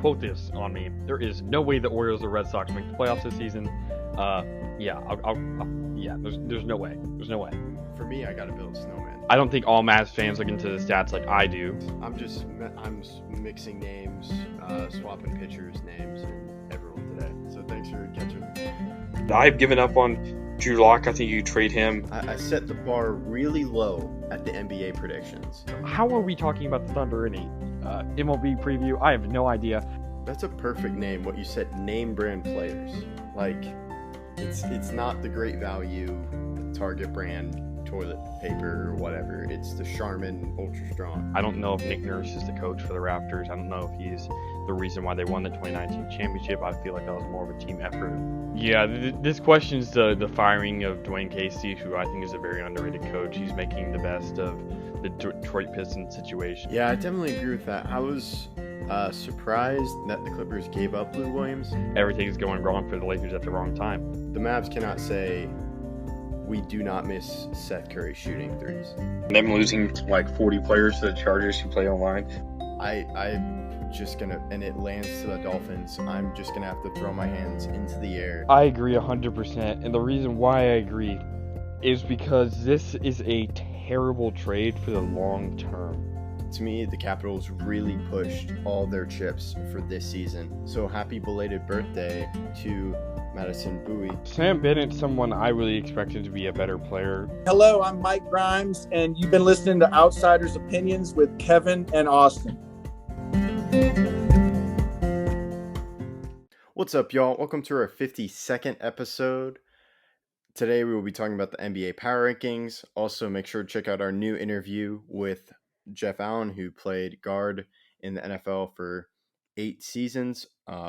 quote this on me. There is no way the Orioles or Red Sox make the playoffs this season. There's no way. There's no way. For me, I gotta build a snowman. I don't think all Mavs fans look into the stats like I do. I'm mixing names, swapping pitchers' names, and everyone today. So thanks for catching me. I've given up on Drew Lock. I think you trade him. I set the bar really low at the NBA predictions. How are we talking about the Thunder in a MLB preview? I have no idea. That's a perfect name. What you said, name brand players. Like, it's not the great value Target brand toilet paper or whatever. It's the Charmin Ultra Strong. I don't know if Nick Nurse is the coach for the Raptors. I don't know if he's the reason why they won the 2019 championship. I feel like that was more of a team effort. Yeah, this questions the firing of Dwayne Casey, who I think is a very underrated coach. He's making the best of the Detroit Pistons situation. Yeah, I definitely agree with that. I was surprised that the Clippers gave up Lou Williams. Everything's going wrong for the Lakers at the wrong time. The Mavs cannot say we do not miss Seth Curry shooting threes. Them losing like 40 players to the Chargers who play online. I'm just gonna, and it lands to the Dolphins. I'm just gonna have to throw my hands into the air. I agree 100%, and the reason why I agree is because this is a terrible trade for the long term. To me, the Capitals really pushed all their chips for this season. So happy belated birthday to Madison Bowie. Sam Bennett's someone I really expected to be a better player. Hello, I'm Mike Grimes, and you've been listening to Outsiders Opinions with Kevin and Austin. What's up, y'all? Welcome to our 52nd episode. Today we will be talking about the NBA Power Rankings. Also, make sure to check out our new interview with Jeff Allen, who played guard in the NFL for 8 seasons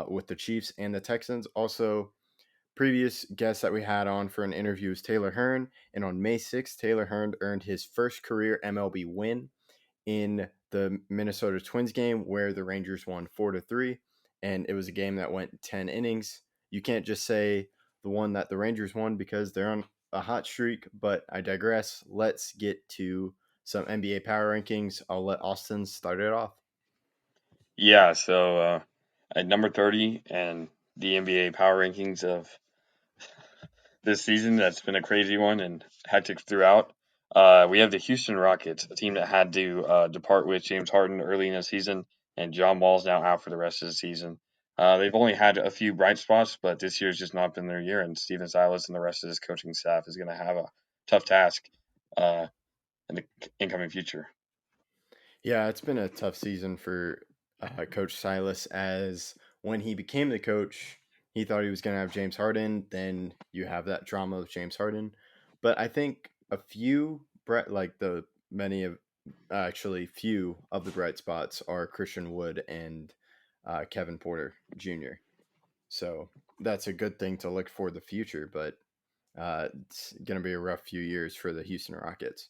with the Chiefs and the Texans. Also, previous guest that we had on for an interview was Taylor Hearn, and on May 6th, Taylor Hearn earned his first career MLB win in the Minnesota Twins game where the Rangers won 4-3, and it was a game that went 10 innings. You can't just say the one that the Rangers won because they're on a hot streak, but I digress. Let's get to some NBA Power Rankings. I'll let Austin start it off. Yeah, so at number 30 and the NBA Power Rankings of this season, that's been a crazy one and hectic throughout. We have the Houston Rockets, a team that had to depart with James Harden early in the season, and John Wall's now out for the rest of the season. They've only had a few bright spots, but this year's just not been their year, and Steven Silas and the rest of his coaching staff is going to have a tough task in the incoming future. Yeah, it's been a tough season for Coach Silas, as when he became the coach, he thought he was going to have James Harden. Then you have that drama with James Harden. But I think few of the bright spots are Christian Wood and Kevin Porter Jr. So that's a good thing to look for the future, but it's going to be a rough few years for the Houston Rockets.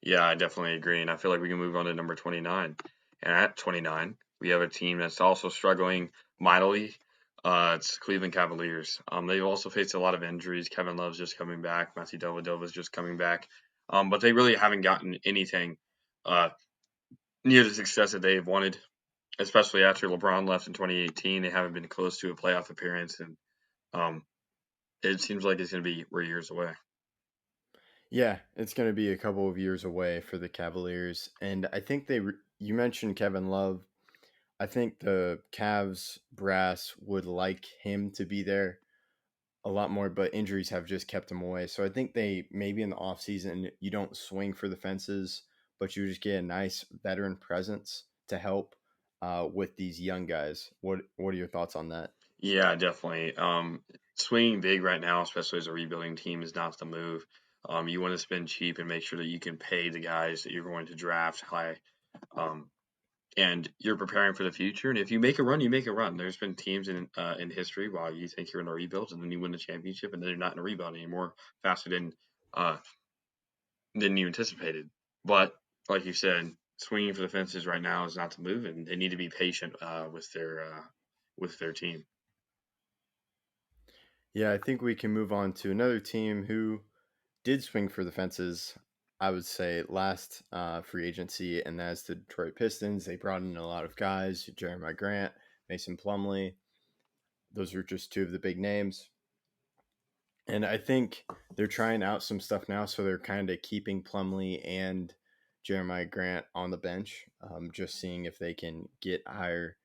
Yeah, I definitely agree, and I feel like we can move on to number 29. And at 29, we have a team that's also struggling mightily. It's Cleveland Cavaliers. They've also faced a lot of injuries. Kevin Love's just coming back. Matthew Dellavedova's just coming back. But they really haven't gotten anything near the success that they've wanted, especially after LeBron left in 2018. They haven't been close to a playoff appearance, and it seems like we're years away. Yeah, it's going to be a couple of years away for the Cavaliers. And I think you mentioned Kevin Love. I think the Cavs brass would like him to be there a lot more, but injuries have just kept him away. So I think they maybe in the offseason, you don't swing for the fences, but you just get a nice veteran presence to help with these young guys. What are your thoughts on that? Yeah, definitely. Swinging big right now, especially as a rebuilding team, is not the move. You want to spend cheap and make sure that you can pay the guys that you're going to draft high. And you're preparing for the future. And if you make a run, you make a run. There's been teams in history while you think you're in a rebuild, and then you win the championship, and then you're not in a rebuild anymore faster than you anticipated. But like you said, swinging for the fences right now is not the move, and they need to be patient with their team. Yeah, I think we can move on to another team who did swing for the fences, I would say, last free agency, and that's the Detroit Pistons. They brought in a lot of guys, Jeremiah Grant, Mason Plumlee. Those are just two of the big names. And I think they're trying out some stuff now, so they're kind of keeping Plumlee and Jeremiah Grant on the bench, just seeing if they can get higher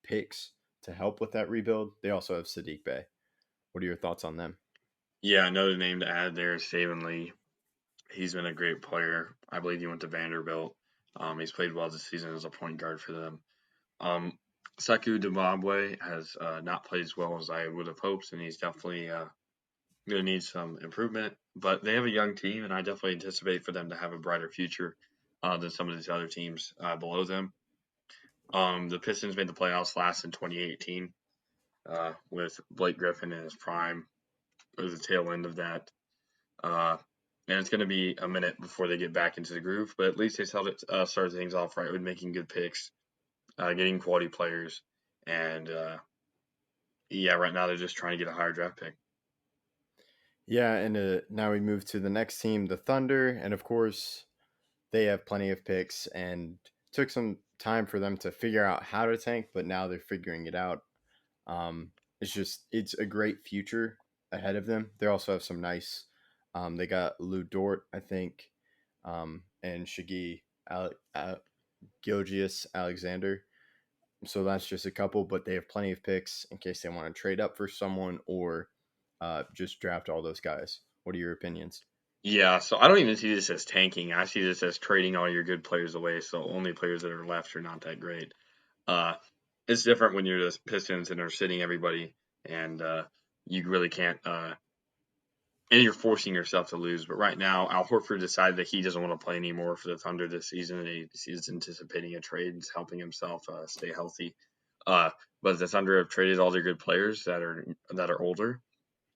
picks to help with that rebuild. They also have Sadiq Bey. What are your thoughts on them? Yeah, another name to add there is Saban Lee. He's been a great player. I believe he went to Vanderbilt. He's played well this season as a point guard for them. Sekou Doumbouya has not played as well as I would have hoped, and he's definitely going to need some improvement. But they have a young team, and I definitely anticipate for them to have a brighter future than some of these other teams below them. The Pistons made the playoffs last in 2018 with Blake Griffin in his prime. It was the tail end of that. And it's going to be a minute before they get back into the groove, but at least they started things off right with making good picks, getting quality players, and right now they're just trying to get a higher draft pick. Yeah, and now we move to the next team, the Thunder, and of course they have plenty of picks and took some time for them to figure out how to tank, but now they're figuring it out. It's a great future ahead of them. They also have some nice. They got Lou Dort, I think, and Shaggy Gilgeous Alexander. So that's just a couple, but they have plenty of picks in case they want to trade up for someone or just draft all those guys. What are your opinions? Yeah, so I don't even see this as tanking. I see this as trading all your good players away, so only players that are left are not that great. It's different when you're the Pistons and are sitting everybody, and you really can't. And you're forcing yourself to lose. But right now, Al Horford decided that he doesn't want to play anymore for the Thunder this season. He's anticipating a trade and helping himself stay healthy. But the Thunder have traded all their good players that are older,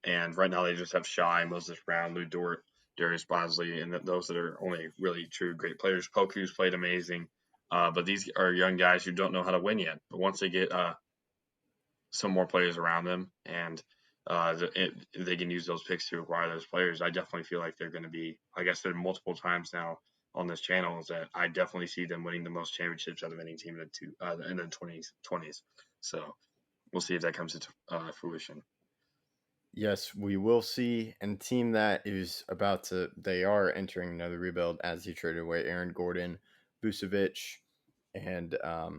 and right now they just have Shai, Moses Brown, Lou Dort, Darius Bosley, and those that are only really true great players. Poku's played amazing, but these are young guys who don't know how to win yet. But once they get some more players around them and they can use those picks to acquire those players, I definitely feel like they're going to be, like I said multiple times now on this channel, is that I definitely see them winning the most championships out of any team in the 20s. So we'll see if that comes into fruition. Yes, we will see. And team that is they are entering another rebuild as he traded away Aaron Gordon, Vucevic, and got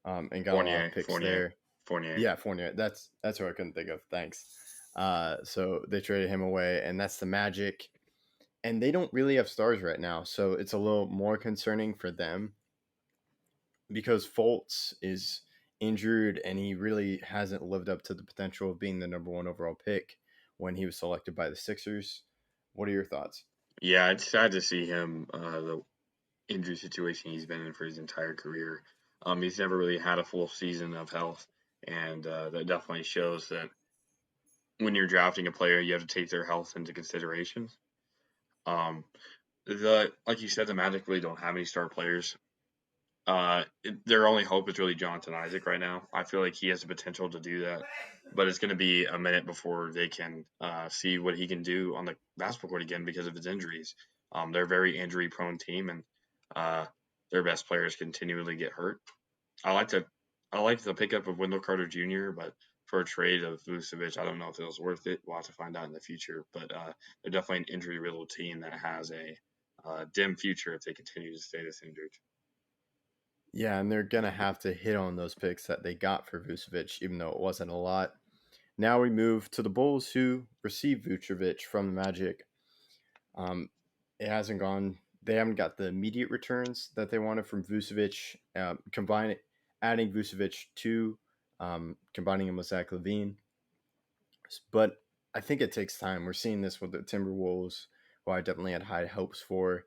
a lot of picks there. Fournier. Yeah, Fournier. That's what I couldn't think of. Thanks. So they traded him away, and that's the Magic. And they don't really have stars right now, so it's a little more concerning for them because Fultz is injured and he really hasn't lived up to the potential of being the number one overall pick when he was selected by the Sixers. What are your thoughts? Yeah, it's sad to see him, the injury situation he's been in for his entire career. He's never really had a full season of health, and that definitely shows that when you're drafting a player, you have to take their health into consideration. Like you said, the Magic really don't have any star players. Their only hope is really Jonathan Isaac right now. I feel like he has the potential to do that, but it's going to be a minute before they can see what he can do on the basketball court again because of his injuries. They're a very injury-prone team, and their best players continually get hurt. I like the pickup of Wendell Carter Jr., but for a trade of Vucevic, I don't know if it was worth it. We'll have to find out in the future. But they're definitely an injury-riddled team that has a dim future if they continue to stay this injured. Yeah, and they're going to have to hit on those picks that they got for Vucevic, even though it wasn't a lot. Now we move to the Bulls, who received Vucevic from the Magic. It hasn't gone. They haven't got the immediate returns that they wanted from Vucevic. Adding Vucevic to combining him with Zach LaVine. But I think it takes time. We're seeing this with the Timberwolves, who I definitely had high hopes for.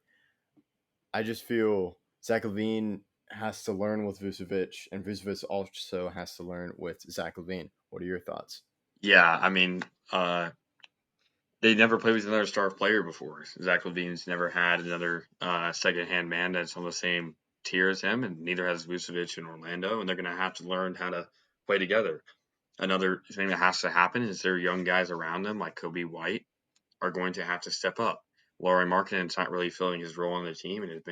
I just feel Zach LaVine has to learn with Vucevic, and Vucevic also has to learn with Zach LaVine. What are your thoughts? Yeah, I mean, they never played with another star player before. Zach LaVine's never had another second-hand man that's on the same tier as him, and neither has Vucevic in Orlando, and they're going to have to learn how to play together. Another thing that has to happen is their young guys around them, like Kobe White, are going to have to step up. Lauri Markkanen's not really filling his role on the team, and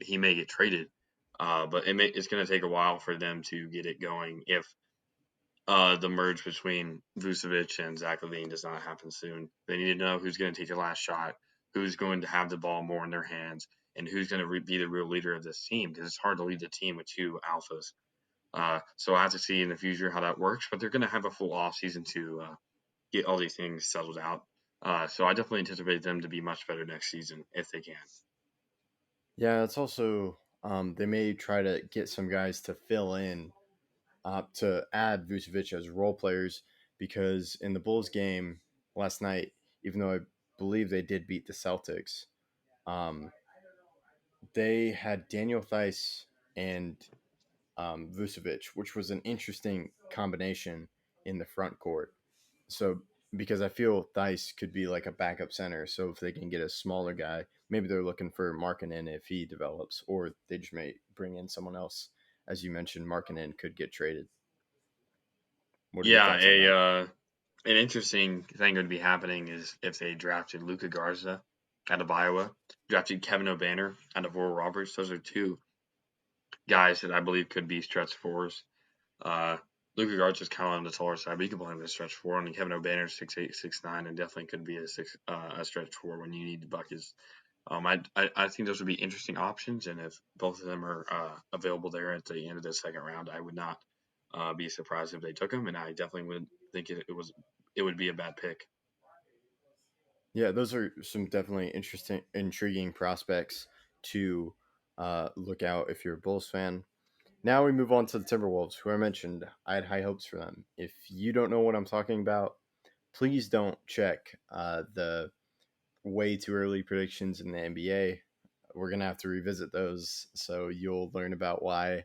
he may get traded. But it's going to take a while for them to get it going if the merge between Vucevic and Zach LaVine does not happen soon. They need to know who's going to take the last shot, who's going to have the ball more in their hands, and who's going to be the real leader of this team, because it's hard to lead the team with two alphas. So I have to see in the future how that works, but they're going to have a full off season to get all these things settled out. So I definitely anticipate them to be much better next season if they can. Yeah, it's also they may try to get some guys to fill in to add Vucevic as role players, because in the Bulls game last night, even though I believe they did beat the Celtics, um, they had Daniel Theis and Vucevic, which was an interesting combination in the front court. So because I feel Theis could be like a backup center, so if they can get a smaller guy, maybe they're looking for Markkanen if he develops, or they just may bring in someone else. As you mentioned, Markkanen could get traded. What are your Yeah, thoughts on that? an interesting thing would be happening is if they drafted Luka Garza out of Iowa, drafted Kevin O'Banner out of Oral Roberts. Those are two guys that I believe could be stretch fours. Luka Garza is kind of on the taller side, but you can play him as a stretch four. And Kevin O'Banner is 6'8", 6'9", and definitely could be a stretch four when you need the buckets. I think those would be interesting options, and if both of them are available there at the end of the second round, I would not be surprised if they took them, and I definitely would think it would be a bad pick. Yeah, those are some definitely interesting, intriguing prospects to look out if you're a Bulls fan. Now we move on to the Timberwolves, who I mentioned. I had high hopes for them. If you don't know what I'm talking about, please don't check the way too early predictions in the NBA. We're going to have to revisit those, so you'll learn about why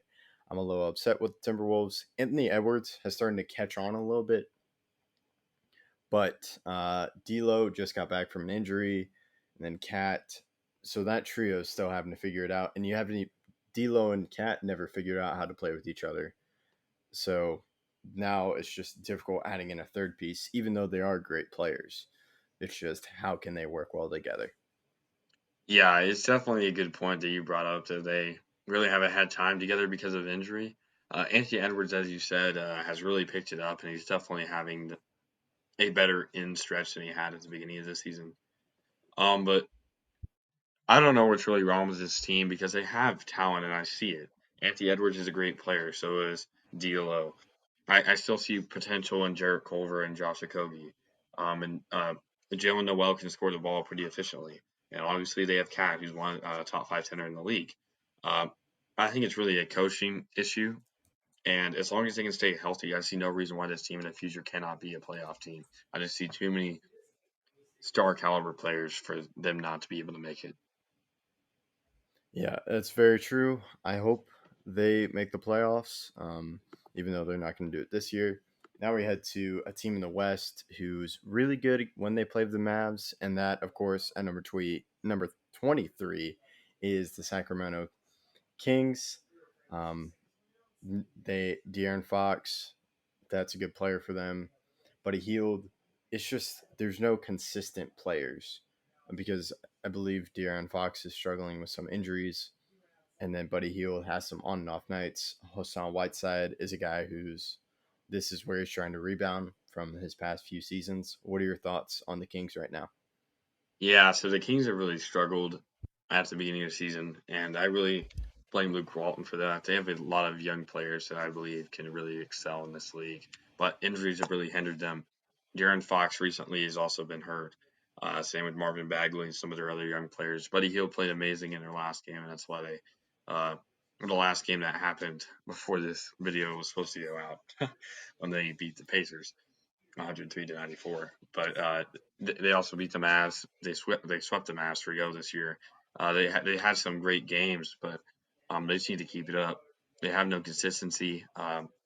I'm a little upset with the Timberwolves. Anthony Edwards has started to catch on a little bit, but D'Lo just got back from an injury, and then Cat. So that trio is still having to figure it out. And you have any D'Lo and Cat never figured out how to play with each other. So now it's just difficult adding in a third piece, even though they are great players. It's just how can they work well together? Yeah, it's definitely a good point that you brought up that they really haven't had time together because of injury. Anthony Edwards, as you said, has really picked it up, and he's definitely having a better end stretch than he had at the beginning of the season. But I don't know what's really wrong with this team because they have talent, and I see it. Anthony Edwards is a great player, so is D'Lo. I still see potential in Jarrett Culver and Josh Okogie. And Jalen Noel can score the ball pretty efficiently. And obviously they have Cat, who's one top 5 center in the league. Um, I think it's really a coaching issue. And as long as they can stay healthy, I see no reason why this team in the future cannot be a playoff team. I just see too many star caliber players for them not to be able to make it. Yeah, that's very true. I hope they make the playoffs, even though they're not going to do it this year. Now we head to a team in the West who's really good when they play the Mavs, and that, of course, at number 23 is the Sacramento Kings. Um, De'Aaron Fox, that's a good player for them. Buddy Hield, it's just there's no consistent players because I believe De'Aaron Fox is struggling with some injuries, and then Buddy Hield has some on and off nights. Hassan Whiteside is a guy this is where he's trying to rebound from his past few seasons. What are your thoughts on the Kings right now? Yeah, so the Kings have really struggled at the beginning of the season, and I really blame Luke Walton for that. They have a lot of young players that I believe can really excel in this league, but injuries have really hindered them. De'Aaron Fox recently has also been hurt. Same with Marvin Bagley and some of their other young players. Buddy Hield played amazing in their last game, and that's why the last game that happened before this video was supposed to go out when they beat the Pacers. 103-94. But they also beat the Mavs. They swept the Mavs 3-0 this year. They had some great games, but they just need to keep it up. They have no consistency.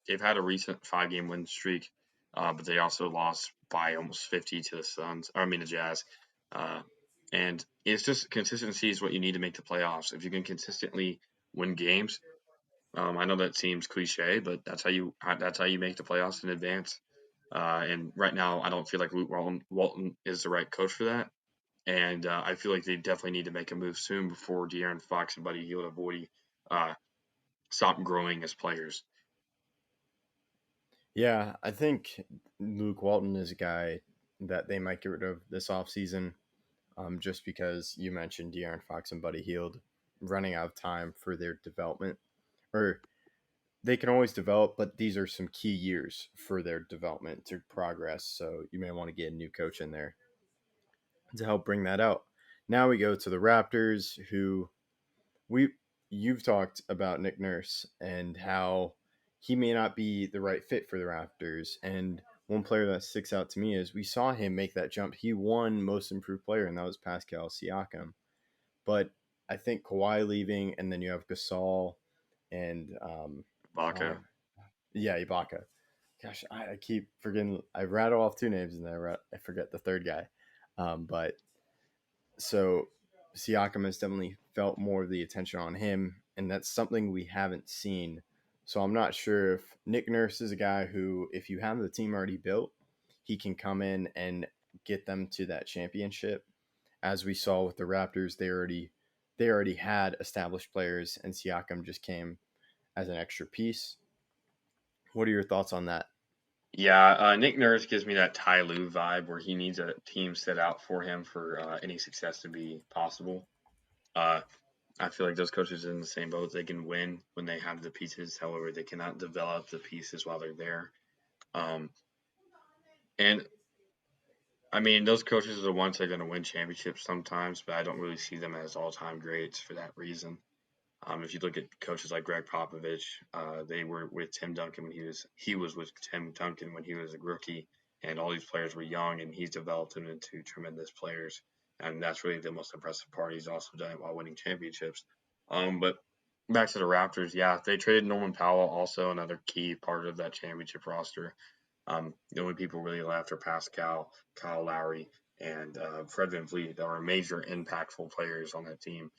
They've had a recent 5-game win streak, but they also lost by almost 50 to the Jazz. And it's just consistency is what you need to make the playoffs. If you can consistently win games, I know that seems cliche, but that's how you make the playoffs in advance. And right now, I don't feel like Luke Walton is the right coach for that. And I feel like they definitely need to make a move soon before De'Aaron Fox and Buddy Hield avoid stop growing as players. Yeah, I think Luke Walton is a guy that they might get rid of this offseason, just because you mentioned De'Aaron Fox and Buddy Hield running out of time for their development. Or they can always develop, but these are some key years for their development to progress. So you may want to get a new coach in there to help bring that out. Now we go to the Raptors, who we you've talked about Nick Nurse and how he may not be the right fit for the Raptors. And one player that sticks out to me is we saw him make that jump. He won Most Improved Player, and that was Pascal Siakam. But I think Kawhi leaving, and then you have Gasol and Baca. Ibaka. Gosh, I keep forgetting. I rattle off two names and then I forget the third guy. But so Siakam has definitely felt more of the attention on him, and that's something we haven't seen. So I'm not sure if Nick Nurse is a guy who, if you have the team already built, he can come in and get them to that championship. As we saw with the Raptors, they already had established players, and Siakam just came as an extra piece. What are your thoughts on that? Yeah, Nick Nurse gives me that Ty Lue vibe where he needs a team set out for him for any success to be possible. Uh, I feel like those coaches are in the same boat. They can win when they have the pieces. However, they cannot develop the pieces while they're there. Um, and I mean, those coaches are the ones that are going to win championships sometimes, but I don't really see them as all-time greats for that reason. If you look at coaches like Greg Popovich, they were with Tim Duncan when he was with Tim Duncan when he was a rookie, and all these players were young, and he's developed them into tremendous players, and that's really the most impressive part. He's also done it while winning championships. But back to the Raptors, yeah, they traded Norman Powell, also another key part of that championship roster. The only people really left are Pascal, Kyle Lowry, and Fred VanVleet that are major impactful players on that team.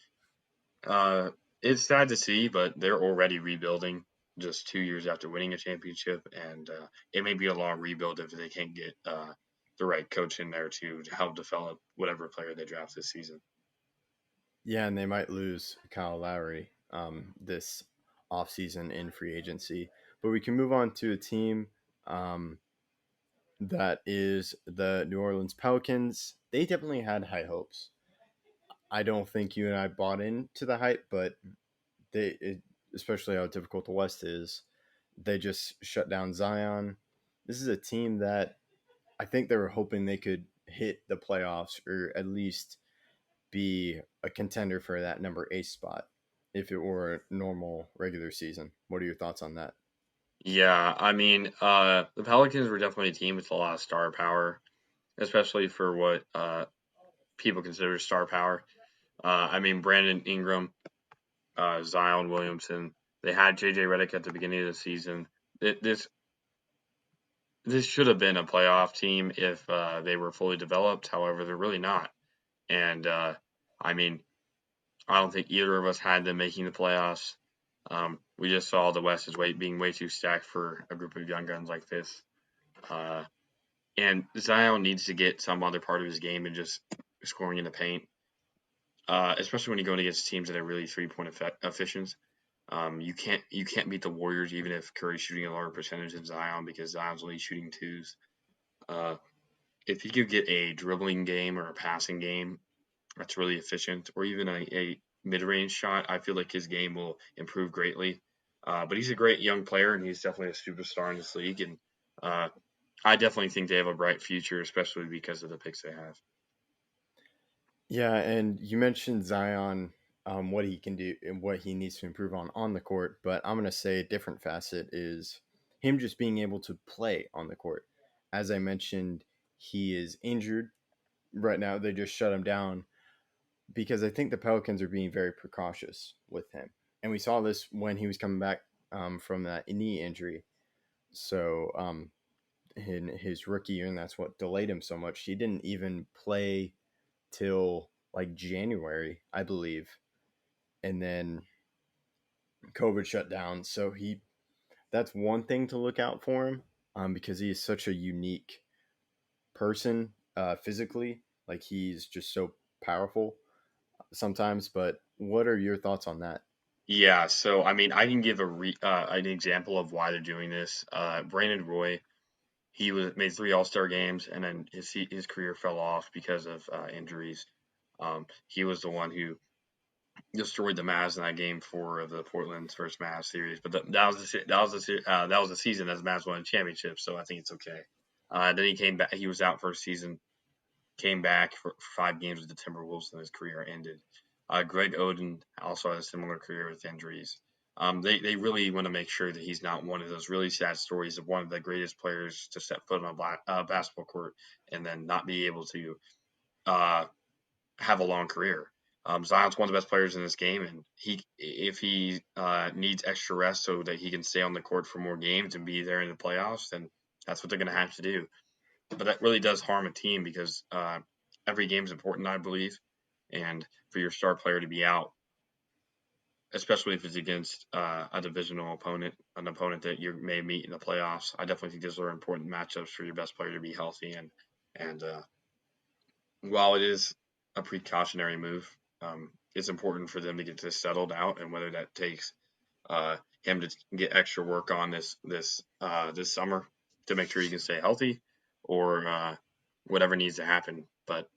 Uh, it's sad to see, but they're already rebuilding just 2 years after winning a championship, and it may be a long rebuild if they can't get the right coach in there to help develop whatever player they draft this season. Yeah, and they might lose Kyle Lowry this offseason in free agency. But we can move on to a team um, that is the New Orleans Pelicans. They definitely had high hopes. I don't think you and I bought into the hype, but especially how difficult the West is, they just shut down Zion. This is a team that I think they were hoping they could hit the playoffs or at least be a contender for that number 8 spot if it were a normal regular season. What are your thoughts on that? Yeah, I mean, the Pelicans were definitely a team with a lot of star power, especially for what people consider star power. I mean, Brandon Ingram, Zion Williamson. They had JJ Redick at the beginning of the season. This should have been a playoff team if they were fully developed. However, they're really not. And I mean, I don't think either of us had them making the playoffs. We just saw the West is being way too stacked for a group of young guns like this. Uh, and Zion needs to get some other part of his game and just scoring in the paint, especially when you're going against teams that are really 3-point efficient. You can't beat the Warriors even if Curry's shooting a lower percentage than Zion because Zion's only shooting twos. Uh, if you could get a dribbling game or a passing game that's really efficient, or even a mid-range shot, I feel like his game will improve greatly. But he's a great young player, and he's definitely a superstar in this league. And I definitely think they have a bright future, especially because of the picks they have. Yeah, and you mentioned Zion, what he can do and what he needs to improve on the court. But I'm going to say a different facet is him just being able to play on the court. As I mentioned, he is injured right now. They just shut him down because I think the Pelicans are being very precautious with him. And we saw this when he was coming back from that knee injury. So in his rookie year, and that's what delayed him so much. He didn't even play till like January, I believe. And then COVID shut down. So that's one thing to look out for him because he is such a unique person physically. Like he's just so powerful sometimes. But what are your thoughts on that? Yeah, so I mean, I can give an example of why they're doing this. Brandon Roy, he was made 3 All-Star games, and then his career fell off because of injuries. He was the one who destroyed the Mavs in that game 4 of the Portland's first Mavs series. But that was the season that the Mavs won a championship, so I think it's okay. Then he came back. He was out for a season, came back for 5 games with the Timberwolves, and his career ended. Greg Oden also had a similar career with injuries. They really want to make sure that he's not one of those really sad stories of one of the greatest players to set foot on a basketball court and then not be able to uh, have a long career. Zion's one of the best players in this game, and if he needs extra rest so that he can stay on the court for more games and be there in the playoffs, then that's what they're going to have to do. But that really does harm a team because every game is important, I believe, and for your star player to be out, especially if it's against a divisional opponent, an opponent that you may meet in the playoffs, I definitely think those are important matchups for your best player to be healthy. And while it is a precautionary move, it's important for them to get this settled out, and whether that takes him to get extra work on this summer to make sure he can stay healthy, or whatever needs to happen. But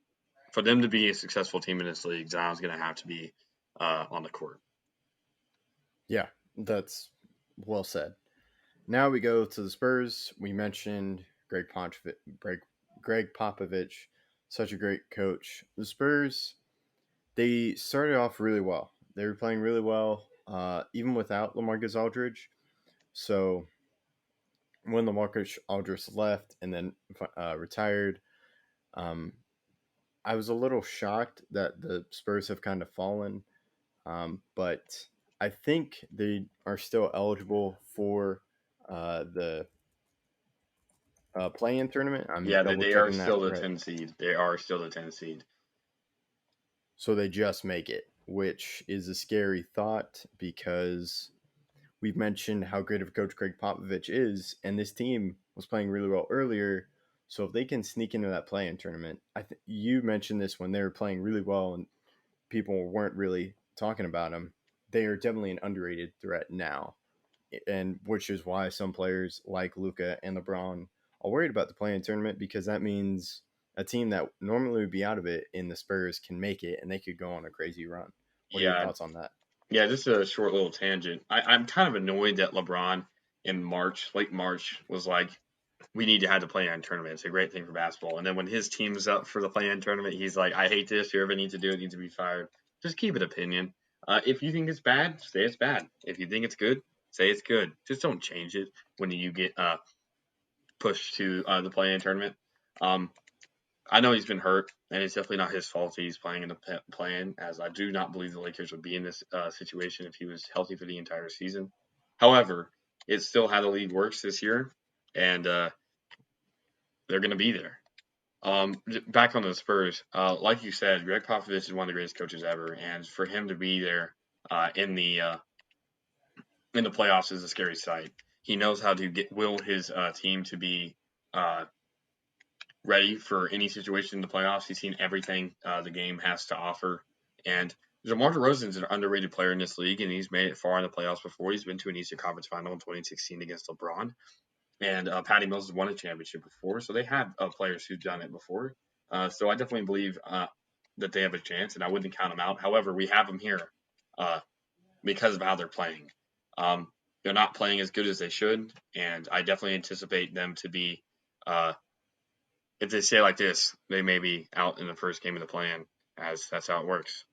for them to be a successful team in this league, Zion's going to have to be on the court. Yeah, that's well said. Now we go to the Spurs. We mentioned Greg Popovich, such a great coach. The Spurs, they started off really well. They were playing really well, even without LaMarcus Aldridge. So when LaMarcus Aldridge left and then retired, um, I was a little shocked that the Spurs have kind of fallen. But I think they are still eligible for the play-in tournament. I'm Yeah, double they are checking that still the right. 10 seed. They are still the 10 seed. So they just make it, which is a scary thought because we've mentioned how great of a coach Greg Popovich is, and this team was playing really well earlier. So if they can sneak into that play-in tournament, you mentioned this when they were playing really well and people weren't really talking about them. They are definitely an underrated threat now, and which is why some players like Luka and LeBron are worried about the play-in tournament because that means a team that normally would be out of it in the Spurs can make it and they could go on a crazy run. What are your Yeah, thoughts on that? yeah. Just a short little tangent. I'm kind of annoyed that LeBron in late March, was like, we need to have the play-in tournament. It's a great thing for basketball. And then when his team's up for the play-in tournament, he's like, I hate this. Whoever needs to do it needs to be fired. Just keep it opinion. If you think it's bad, say it's bad. If you think it's good, say it's good. Just don't change it when you get pushed to the play-in tournament. Um, I know he's been hurt, and it's definitely not his fault he's playing in the play-in, as I do not believe the Lakers would be in this situation if he was healthy for the entire season. However, it's still how the league works this year, and they're going to be there. Back on the Spurs, like you said, Greg Popovich is one of the greatest coaches ever, and for him to be there in the playoffs is a scary sight. He knows how to will his team to be ready for any situation in the playoffs. He's seen everything the game has to offer, and DeMar DeRozan's an underrated player in this league, and he's made it far in the playoffs before. He's been to an Eastern Conference Final in 2016 against LeBron. And Patty Mills has won a championship before, so they have players who've done it before. So I definitely believe that they have a chance, and I wouldn't count them out. However, we have them here because of how they're playing. They're not playing as good as they should, and I definitely anticipate them to be, if they stay like this, they may be out in the first game of the play-in, as that's how it works.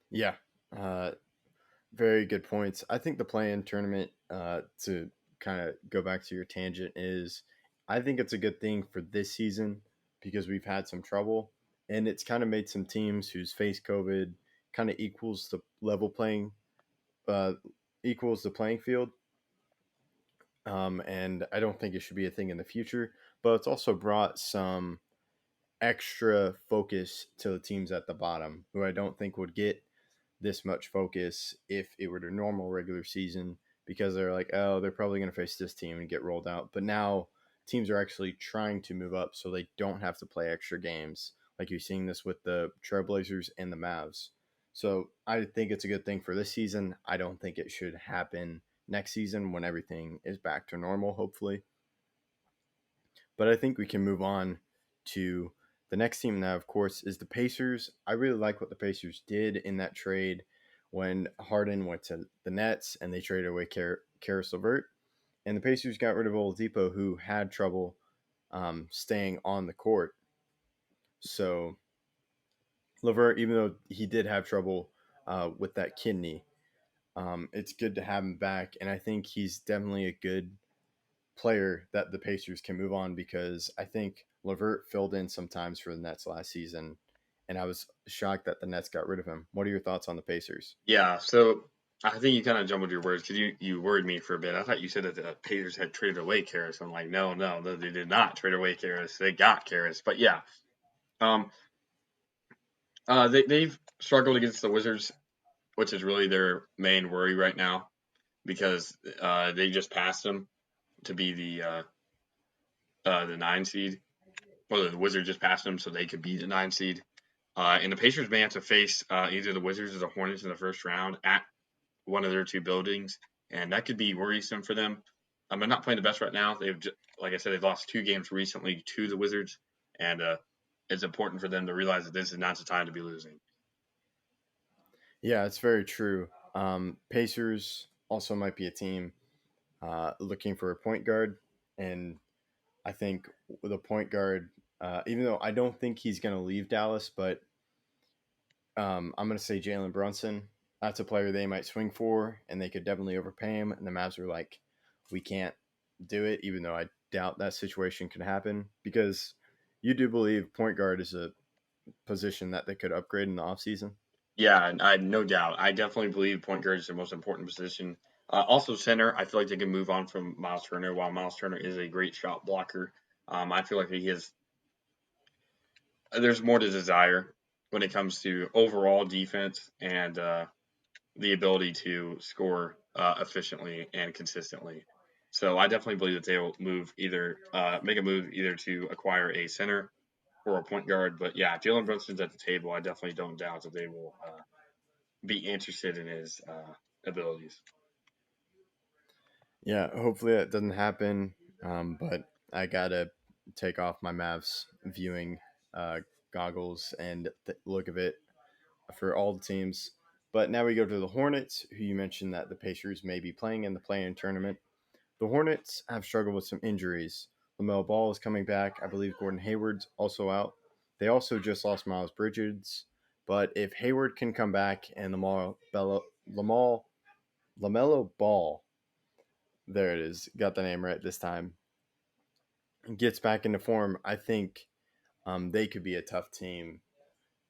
Yeah, very good points. I think the play-in tournament, to kind of go back to your tangent, is I think it's a good thing for this season because we've had some trouble, and it's kind of made some teams who's faced COVID kind of equals the playing field. And I don't think it should be a thing in the future, but it's also brought some extra focus to the teams at the bottom who I don't think would get this much focus if it were the normal regular season because they're like, oh, they're probably going to face this team and get rolled out. But now teams are actually trying to move up so they don't have to play extra games. Like you're seeing this with the Trailblazers and the Mavs. So I think it's a good thing for this season. I don't think it should happen next season when everything is back to normal, hopefully. But I think we can move on to the next team now, of course, is the Pacers. I really like what the Pacers did in that trade when Harden went to the Nets and they traded away Karis LeVert. And the Pacers got rid of Oladipo, who had trouble staying on the court. So LeVert, even though he did have trouble with that kidney, it's good to have him back. And I think he's definitely a good player that the Pacers can move on, because I think LeVert filled in sometimes for the Nets last season, and I was shocked that the Nets got rid of him. What are your thoughts on the Pacers? Yeah, so I think you kind of jumbled your words because you worried me for a bit. I thought you said that the Pacers had traded away Karras. I'm like, no, they did not trade away Karras. They got Karras. But yeah, um, they've struggled against the Wizards, which is really their main worry right now because they just passed them to be the 9 seed. Well, the Wizards just passed them so they could be the 9 seed. And the Pacers may have to face either the Wizards or the Hornets in the first round at one of their two buildings, and that could be worrisome for them. They're not playing the best right now. Like I said, they've lost 2 games recently to the Wizards, and it's important for them to realize that this is not the time to be losing. Yeah, it's very true. Pacers also might be a team looking for a point guard, and I think with a point guard, even though I don't think he's going to leave Dallas, but I'm going to say Jalen Brunson. That's a player they might swing for, and they could definitely overpay him. And the Mavs are like, we can't do it, even though I doubt that situation could happen, because you do believe point guard is a position that they could upgrade in the offseason. Yeah, I no doubt. I definitely believe point guard is the most important position. Also, center. I feel like they can move on from Miles Turner. While Miles Turner is a great shot blocker, I feel like he has. There's more to desire when it comes to overall defense and the ability to score efficiently and consistently. So I definitely believe that they will make a move either to acquire a center or a point guard. But yeah, if Jalen Brunson's at the table, I definitely don't doubt that they will be interested in his abilities. Yeah, hopefully that doesn't happen. But I gotta take off my Mavs viewing goggles and look of it for all the teams. But now we go to the Hornets, who you mentioned that the Pacers may be playing in the play-in tournament. The Hornets have struggled with some injuries. LaMelo Ball is coming back. I believe Gordon Hayward's also out. They also just lost Miles Bridges. But if Hayward can come back and LaMelo Ball, there it is, got the name right this time, gets back into form, I think they could be a tough team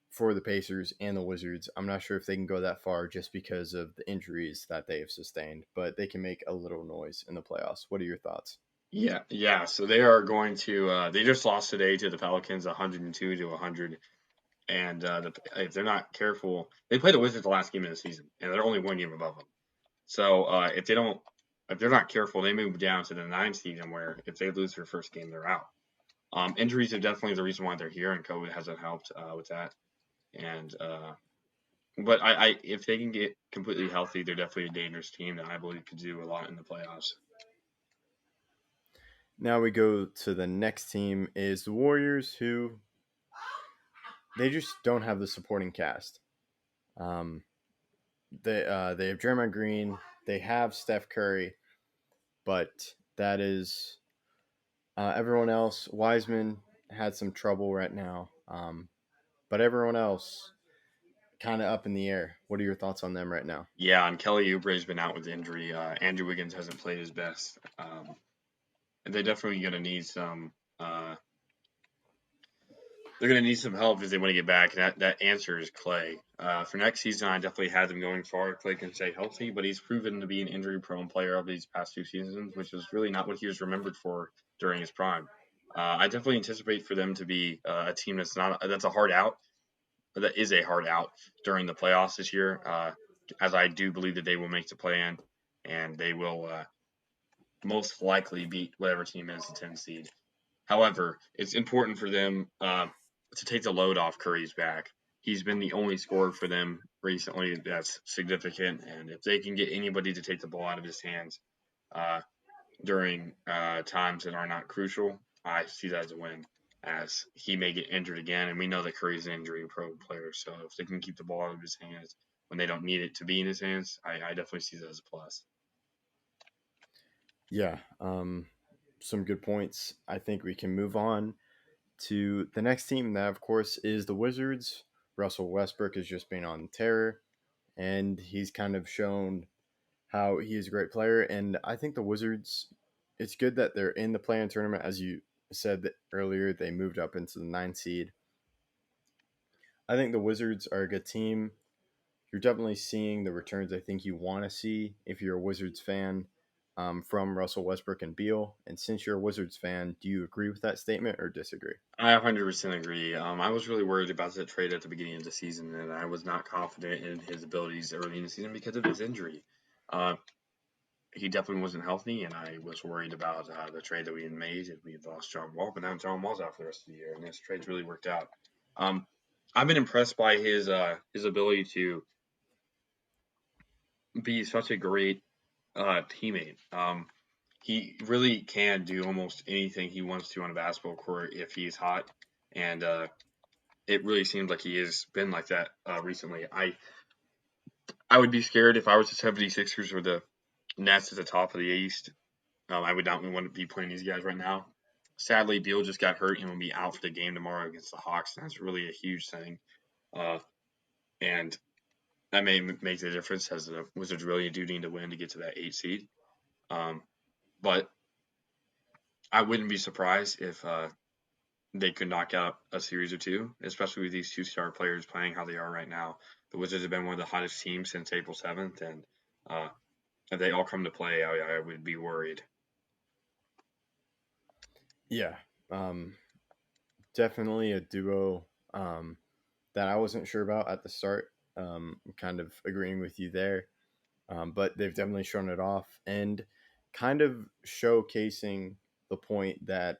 for the Pacers and the Wizards. I'm not sure if they can go that far just because of the injuries that they have sustained, but they can make a little noise in the playoffs. What are your thoughts? Yeah. So they are going to. They just lost today to the Pelicans, 102-100. And if they're not careful, they played the Wizards the last game of the season, and they're only 1 game above them. So if they're not careful, they move down to the 9 seed, and where if they lose their first game, they're out. Injuries are definitely the reason why they're here, and COVID hasn't helped with that. And but I if they can get completely healthy, they're definitely a dangerous team that I believe could do a lot in the playoffs. Now we go to the next team is the Warriors, who they just don't have the supporting cast. Um, they have Draymond Green, they have Steph Curry, but that is everyone else. Wiseman had some trouble right now, but everyone else kind of up in the air. What are your thoughts on them right now? Yeah, and Kelly Oubre's been out with injury. Andrew Wiggins hasn't played his best. And they're definitely going to need some. They're going to need some help if they want to get back. And that answer is Clay. For next season, I definitely had them going far. Clay can stay healthy, but he's proven to be an injury-prone player over these past 2 seasons, which is really not what he was remembered for during his prime. I definitely anticipate for them to be a team that's a hard out. That is a hard out during the playoffs this year, as I do believe that they will make the play-in, and they will most likely beat whatever team is the 10 seed. However, it's important for them to take the load off Curry's back. he's been the only scorer for them recently that's significant. And if they can get anybody to take the ball out of his hands during times that are not crucial, I see that as a win, as he may get injured again. And we know that Curry's an injury-prone player. So if they can keep the ball out of his hands when they don't need it to be in his hands, I definitely see that as a plus. Yeah, some good points. I think we can move on to the next team. That, of course, is the Wizards. Russell Westbrook has just been on terror, and he's kind of shown how he is a great player. And I think the Wizards, it's good that they're in the play-in tournament. As you said earlier, they moved up into the 9th seed. I think the Wizards are a good team. You're definitely seeing the returns I think you want to see if you're a Wizards fan from Russell Westbrook and Beal. And since you're a Wizards fan, do you agree with that statement or disagree? I 100% agree. I was really worried about that trade at the beginning of the season, and I was not confident in his abilities early in the season because of his injury. He definitely wasn't healthy, and I was worried about the trade that we had made. We had lost John Wall, but now John Wall's out for the rest of the year, and this trade's really worked out. I've been impressed by his ability to be such a great teammate. He really can do almost anything he wants to on a basketball court if he's hot, and it really seems like he has been like that recently. I would be scared if I was the 76ers or the Nets at the top of the East. I would not want to be playing these guys right now. Sadly, Beal just got hurt and will be out for the game tomorrow against the Hawks. And that's really a huge thing. And that may make the difference, as the Wizards really do need to win to get to that 8 seed. But I wouldn't be surprised if they could knock out a series or two, especially with these 2-star players playing how they are right now. The Wizards have been one of the hottest teams since April 7th, and if they all come to play, I would be worried. Yeah, definitely a duo that I wasn't sure about at the start. Kind of agreeing with you there, but they've definitely shown it off and kind of showcasing the point that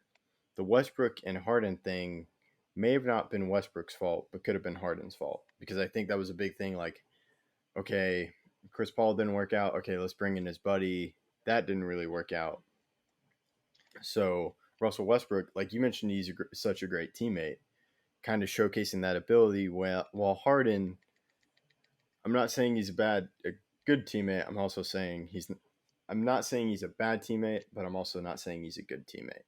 the Westbrook and Harden thing may have not been Westbrook's fault, but could have been Harden's fault, because I think that was a big thing. Like, okay, Chris Paul didn't work out. Okay, let's bring in his buddy. That didn't really work out. So Russell Westbrook, like you mentioned, he's such a great teammate, kind of showcasing that ability. While Harden, I'm not saying he's a good teammate. I'm also saying I'm not saying he's a bad teammate, but I'm also not saying he's a good teammate.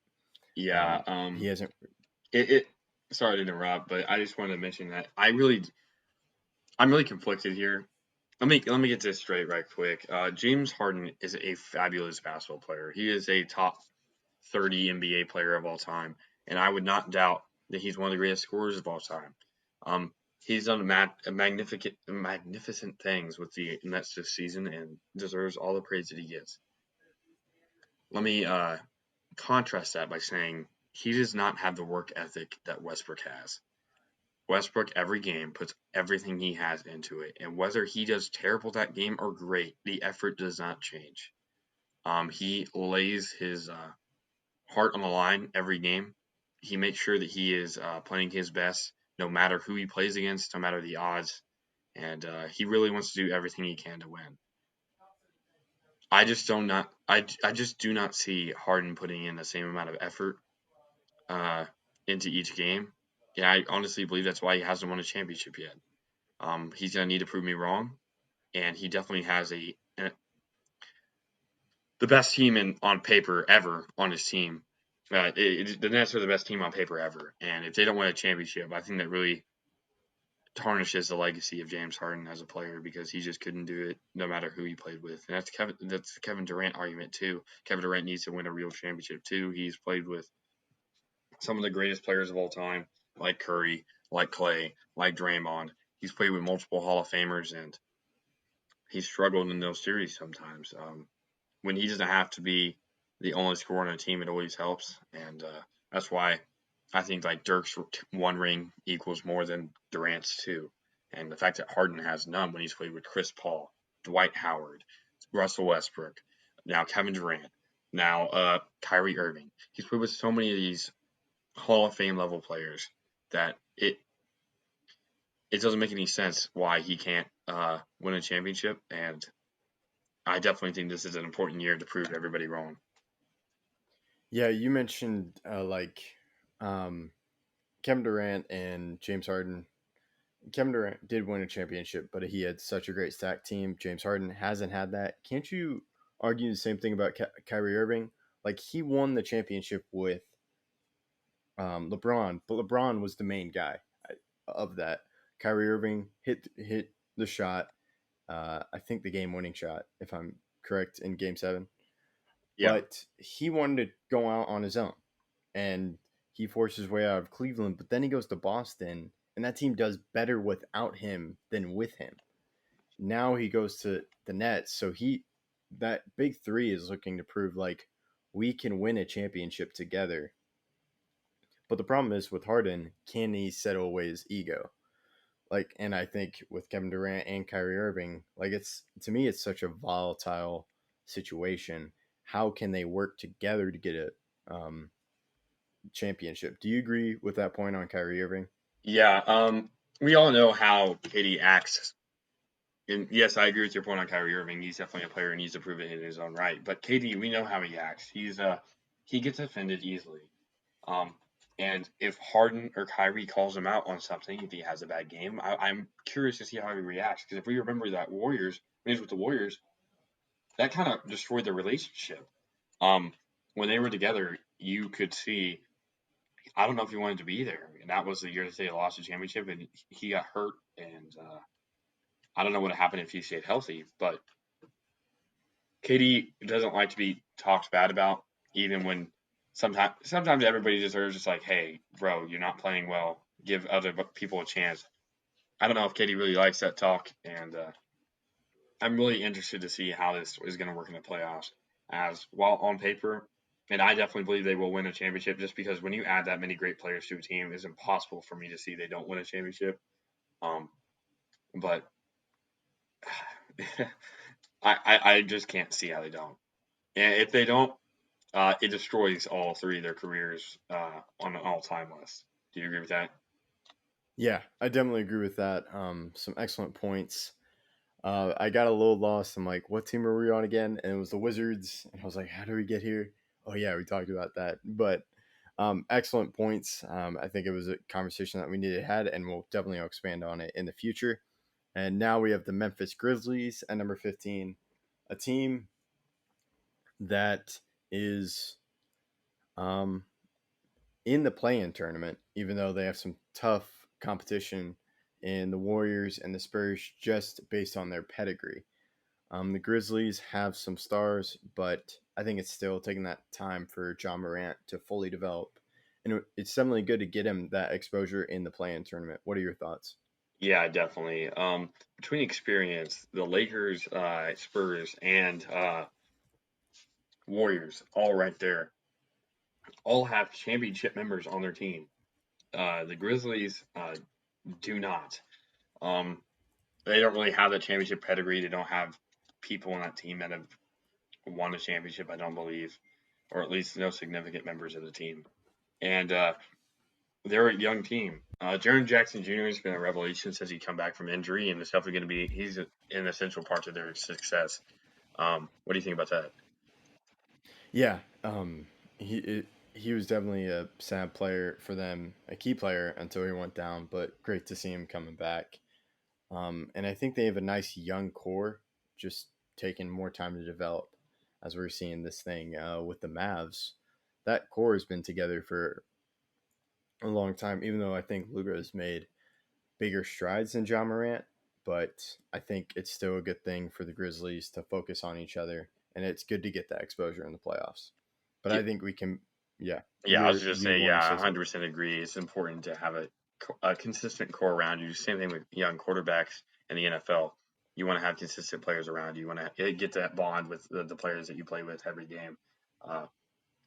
Yeah, he hasn't. Sorry to interrupt, but I just wanted to mention that I'm really conflicted here. Let me get this straight right quick. James Harden is a fabulous basketball player. He is a top 30 NBA player of all time, and I would not doubt that he's one of the greatest scorers of all time. He's done magnificent things with the Nets this season and deserves all the praise that he gets. Let me contrast that by saying he does not have the work ethic that Westbrook has. Westbrook every game puts everything he has into it, and whether he does terrible that game or great, the effort does not change. He lays his heart on the line every game. He makes sure that he is playing his best, no matter who he plays against, no matter the odds, and he really wants to do everything he can to win. I just do not see Harden putting in the same amount of effort into each game. Yeah, I honestly believe that's why he hasn't won a championship yet. He's gonna need to prove me wrong, and he definitely has the best team on paper ever on his team. The Nets are the best team on paper ever, and if they don't win a championship, I think that really tarnishes the legacy of James Harden as a player, because he just couldn't do it no matter who he played with. And that's the Kevin Durant argument too. Kevin Durant needs to win a real championship too. He's played with some of the greatest players of all time, like Curry, like Clay, like Draymond. He's played with multiple Hall of Famers, and he's struggled in those series sometimes. When he doesn't have to be the only scorer on a team, it always helps, and that's why I think like Dirk's 1 ring equals more than Durant's 2, and the fact that Harden has none when he's played with Chris Paul, Dwight Howard, Russell Westbrook, now Kevin Durant, now Kyrie Irving. He's played with so many of these Hall of Fame level players that it doesn't make any sense why he can't win a championship, and I definitely think this is an important year to prove everybody wrong. Yeah, you mentioned Kevin Durant and James Harden. Kevin Durant did win a championship, but he had such a great stack team. James Harden hasn't had that. Can't you argue the same thing about Kyrie Irving? Like, he won the championship with LeBron, but LeBron was the main guy of that. Kyrie Irving hit the shot. I think the game winning shot, if I'm correct, in Game 7. Yeah, But he wanted to go out on his own, and he forced his way out of Cleveland. But then he goes to Boston, and that team does better without him than with him. Now he goes to the Nets, so that big three is looking to prove like we can win a championship together. But the problem is with Harden, can he settle away his ego? Like, and I think with Kevin Durant and Kyrie Irving, like, it's, to me, it's such a volatile situation. How can they work together to get a championship? Do you agree with that point on Kyrie Irving? yeah. We all know how KD acts. And yes, I agree with your point on Kyrie Irving. He's definitely a player and needs to prove it in his own right. But KD, we know how he acts. He gets offended easily. Um, and if Harden or Kyrie calls him out on something, if he has a bad game, I'm curious to see how he reacts. Because if we remember that when he was with the Warriors, that kind of destroyed the relationship. When they were together, you could see. I don't know if he wanted to be there, and that was the year that they lost the championship, and he got hurt, and I don't know what happened if he stayed healthy, but KD doesn't like to be talked bad about, even when sometimes everybody deserves just like, hey, bro, you're not playing well. Give other people a chance. I don't know if KD really likes that talk, and I'm really interested to see how this is going to work in the playoffs. As while on paper, and I definitely believe they will win a championship, just because when you add that many great players to a team, it's impossible for me to see they don't win a championship. But I just can't see how they don't. And if they don't, it destroys all three of their careers on an all-time list. Do you agree with that? Yeah, I definitely agree with that. Some excellent points. I got a little lost. I'm like, what team are we on again? And it was the Wizards. And I was like, how do we get here? Oh, yeah, we talked about that. But excellent points. I think it was a conversation that we needed to have, and we'll definitely expand on it in the future. And now we have the Memphis Grizzlies at number 15, a team that is um, in the play-in tournament, even though they have some tough competition in the Warriors and the Spurs just based on their pedigree. The Grizzlies have some stars, but I think it's still taking that time for John Morant to fully develop. And it's definitely good to get him that exposure in the play-in tournament. What are your thoughts? Yeah, definitely. Between experience, the Lakers, Spurs, and Warriors, all right there, all have championship members on their team. The Grizzlies do not. Um, they don't really have that championship pedigree. They don't have people on that team that have won a championship, I don't believe, or at least no significant members of the team. And they're a young team. Jaren Jackson Jr. has been a revelation since he come back from injury, and it's definitely going to be he's an essential part of their success. What do you think about that? Yeah, he was definitely a sad player for them, a key player until he went down, but great to see him coming back. And I think they have a nice young core, just taking more time to develop, as we're seeing this thing with the Mavs. That core has been together for a long time, even though I think Luka has made bigger strides than John Morant. But I think it's still a good thing for the Grizzlies to focus on each other, and it's good to get that exposure in the playoffs. But I think we can, yeah. Yeah, I was just You saying, want to yeah, say something? 100% agree. It's important to have a consistent core around you. Same thing with young quarterbacks in the NFL. You want to have consistent players around you. You want to get that bond with the players that you play with every game. Uh,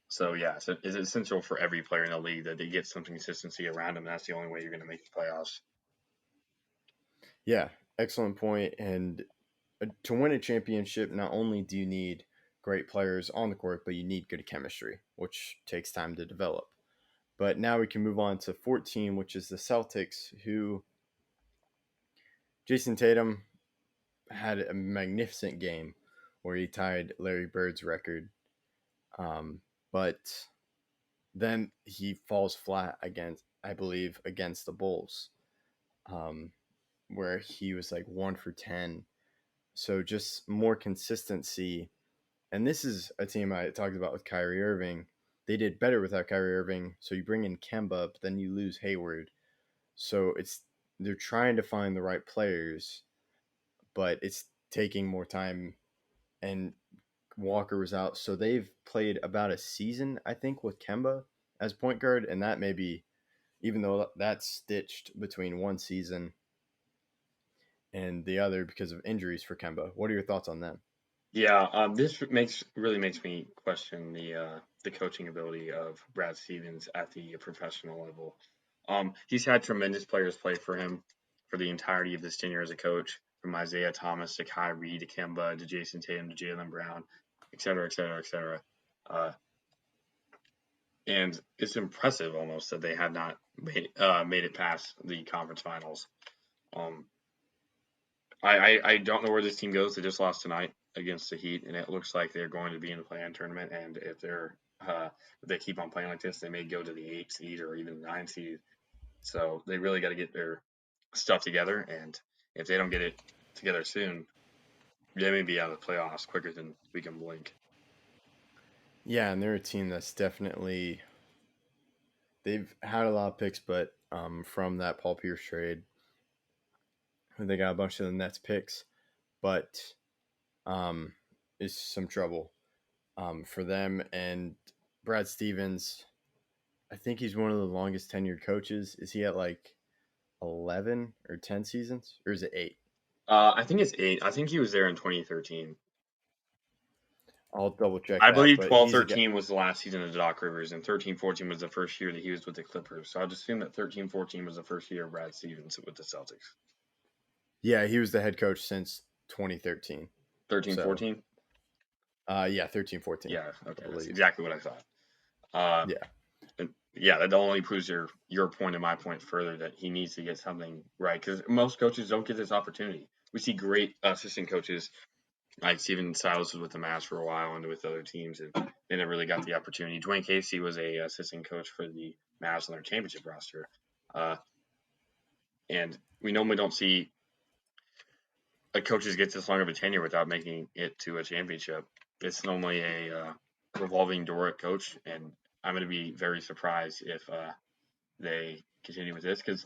so it's essential for every player in the league that they get some consistency around them. That's the only way you're going to make the playoffs. Yeah, excellent point. And to win a championship, not only do you need great players on the court, but you need good chemistry, which takes time to develop. But now we can move on to 14, which is the Celtics, who Jason Tatum had a magnificent game where he tied Larry Bird's record. But then he falls flat against the Bulls, where he was like 1 for 10. So just more consistency. And this is a team I talked about with Kyrie Irving. They did better without Kyrie Irving. So you bring in Kemba, but then you lose Hayward. So they're trying to find the right players, but it's taking more time. And Walker was out. So they've played about a season, I think, with Kemba as point guard. And that may be, even though that's stitched between one season and the other because of injuries for Kemba. What are your thoughts on them? Yeah, this really makes me question the coaching ability of Brad Stevens at the professional level. He's had tremendous players play for him for the entirety of his tenure as a coach, from Isaiah Thomas to Kyrie to Kemba to Jason Tatum to Jaylen Brown, et cetera, et cetera, et cetera. And it's impressive almost that they had not made it past the conference finals. I don't know where this team goes. They just lost tonight against the Heat, and it looks like they're going to be in the play-in tournament. And if they keep on playing like this, they may go to the 8 seed or even the 9 seed. So they really got to get their stuff together. And if they don't get it together soon, they may be out of the playoffs quicker than we can blink. Yeah, and they're a team that's definitely they've had a lot of picks, but from that Paul Pierce trade, they got a bunch of the Nets picks, but is some trouble for them. And Brad Stevens, I think he's one of the longest tenured coaches. Is he at like 11 or 10 seasons, or is it 8? I think it's 8. I think he was there in 2013. I'll double check. I believe 12-13 was the last season of Doc Rivers, and 13-14 was the first year that he was with the Clippers. So I'll just assume that 13-14 was the first year of Brad Stevens with the Celtics. Yeah, he was the head coach since 2013. 13-14? Yeah, 13-14. Yeah, okay, that's exactly what I thought. Yeah, that only proves your point and my point further that he needs to get something right, because most coaches don't get this opportunity. We see great assistant coaches, like Steven Silas was with the Mavs for a while and with other teams, and they never really got the opportunity. Dwayne Casey was a assistant coach for the Mavs on their championship roster, and we normally don't see coaches get this long of a tenure without making it to a championship. It's normally a revolving door at coach, and I'm going to be very surprised if they continue with this, because,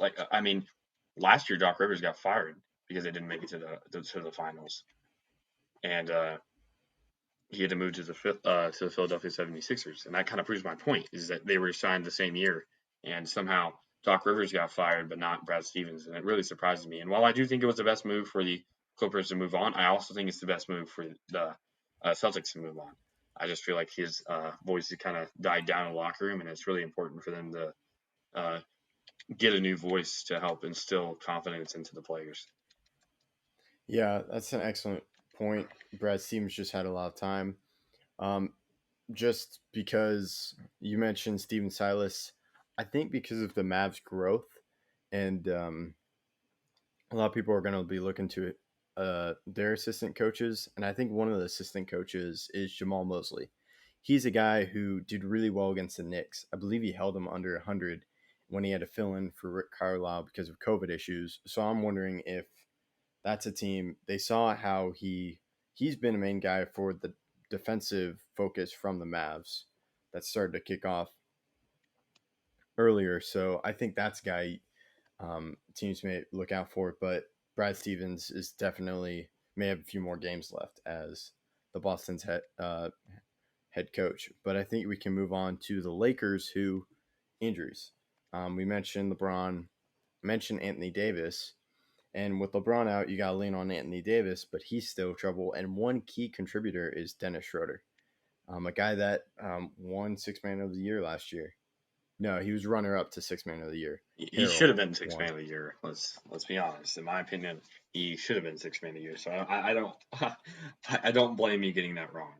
last year Doc Rivers got fired because they didn't make it to the finals, and he had to move to the Philadelphia 76ers, and that kind of proves my point, is that they were signed the same year, and somehow Doc Rivers got fired, but not Brad Stevens, and it really surprises me. And while I do think it was the best move for the Clippers to move on, I also think it's the best move for the Celtics to move on. I just feel like his voice has kind of died down in the locker room, and it's really important for them to get a new voice to help instill confidence into the players. Yeah, that's an excellent point. Brad Stevens just had a lot of time. Just because you mentioned Steven Silas, I think because of the Mavs' growth, and a lot of people are going to be looking to their assistant coaches, and I think one of the assistant coaches is Jamal Mosley. He's a guy who did really well against the Knicks. I believe he held them under 100 when he had to fill in for Rick Carlisle because of COVID issues. So I'm wondering if that's a team. They saw how he's been a main guy for the defensive focus from the Mavs that started to kick off earlier. So I think that's a guy teams may look out for. But Brad Stevens is definitely may have a few more games left as the Boston's head coach. But I think we can move on to the Lakers, who injuries. We mentioned LeBron, mentioned Anthony Davis. And with LeBron out, you got to lean on Anthony Davis, but he's still trouble. And one key contributor is Dennis Schroeder, a guy that won Sixth Man of the Year last year. No, he was runner-up to Sixth Man of the Year. He should have been Sixth Man of the Year. Let's be honest. In my opinion, he should have been Sixth Man of the Year. So I don't blame you getting that wrong.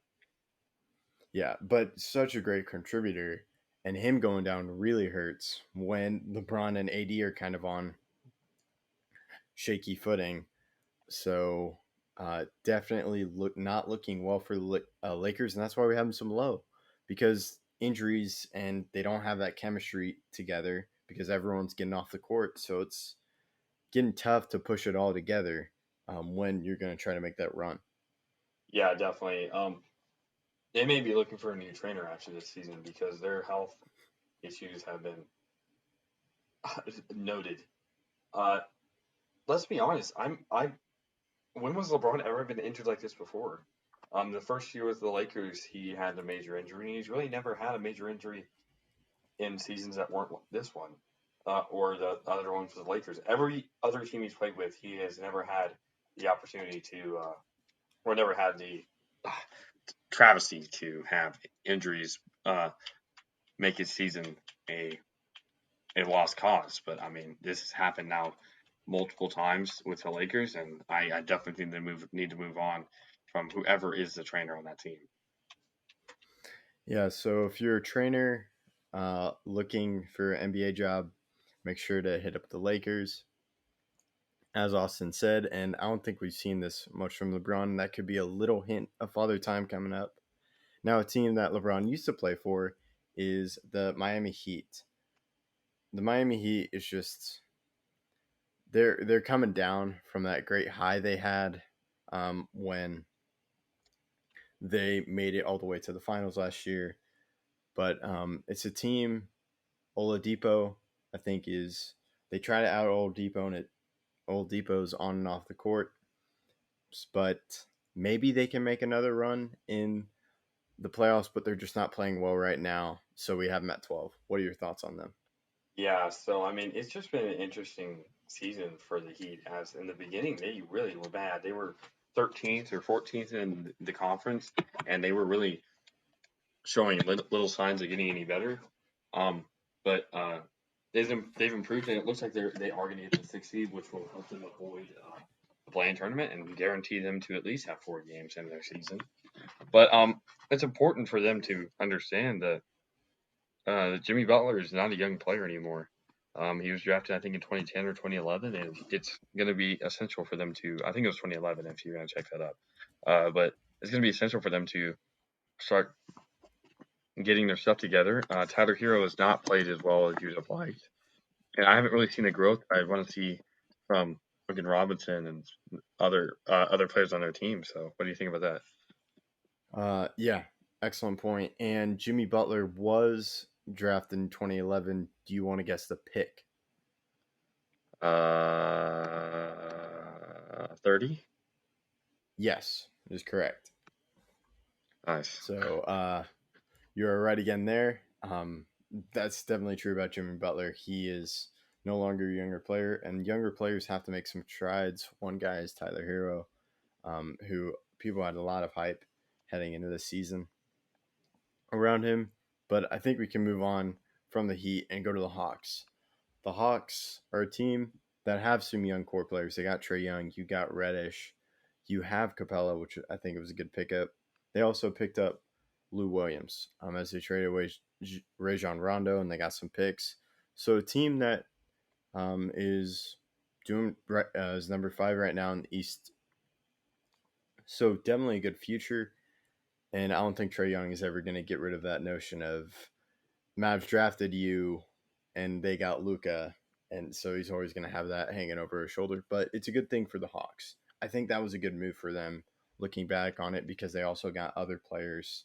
Yeah, but such a great contributor, and him going down really hurts when LeBron and AD are kind of on shaky footing. So definitely not looking well for the Lakers, and that's why we have them so low, because injuries and they don't have that chemistry together because everyone's getting off the court. So it's getting tough to push it all together when you're going to try to make that run. Yeah, definitely. They may be looking for a new trainer after this season because their health issues have been noted. Let's be honest. When was LeBron ever been injured like this before? The first year with the Lakers, he had a major injury, and he's really never had a major injury in seasons that weren't this one, or the other ones with the Lakers. Every other team he's played with, he has never had the opportunity to, or never had the travesty to have injuries make his season a lost cause. But I mean, this has happened now multiple times with the Lakers, and I definitely think they need to move on from whoever is the trainer on that team. Yeah, so if you're a trainer looking for an NBA job, make sure to hit up the Lakers, as Austin said. And I don't think we've seen this much from LeBron. That could be a little hint of Father Time coming up. Now, a team that LeBron used to play for is the Miami Heat. The Miami Heat is just they're coming down from that great high they had when they made it all the way to the finals last year. But it's a team. Oladipo, I think, they try to out Oladipo, and Oladipo's on and off the court. But maybe they can make another run in the playoffs, but they're just not playing well right now. So we have them at 12. What are your thoughts on them? Yeah, so I mean, it's just been an interesting season for the Heat. As in the beginning, they really were bad. They were 13th or 14th in the conference, and they were really showing little signs of getting any better. But they've improved, and it looks like they are going to get the 6th seed, which will help them avoid the play-in tournament and guarantee them to at least have 4 games in their season. But it's important for them to understand that Jimmy Butler is not a young player anymore. He was drafted, I think, in 2010 or 2011, and it's going to be essential for them to. I think it was 2011, if you're going to check that up. But it's going to be essential for them to start getting their stuff together. Tyler Hero has not played as well as you would have liked, and I haven't really seen the growth I want to see from Duncan Robinson and other players on their team. So, what do you think about that? Yeah, excellent point. And Jimmy Butler was drafted in 2011. Do you want to guess the pick? 30? Yes, is correct. Nice. So you're right again there. That's definitely true about Jimmy Butler. He is no longer a younger player, and younger players have to make some strides. One guy is Tyler Hero, who people had a lot of hype heading into the season around him. But I think we can move on from the Heat and go to the Hawks. The Hawks are a team that have some young core players. They got Trae Young, you got Reddish, you have Capella, which I think was a good pickup. They also picked up Lou Williams as they traded away Rajon Rondo, and they got some picks. So a team that is doing is number 5 right now in the East. So definitely a good future. And I don't think Trae Young is ever going to get rid of that notion of Mavs drafted you and they got Luka. And so he's always going to have that hanging over his shoulder. But it's a good thing for the Hawks. I think that was a good move for them looking back on it because they also got other players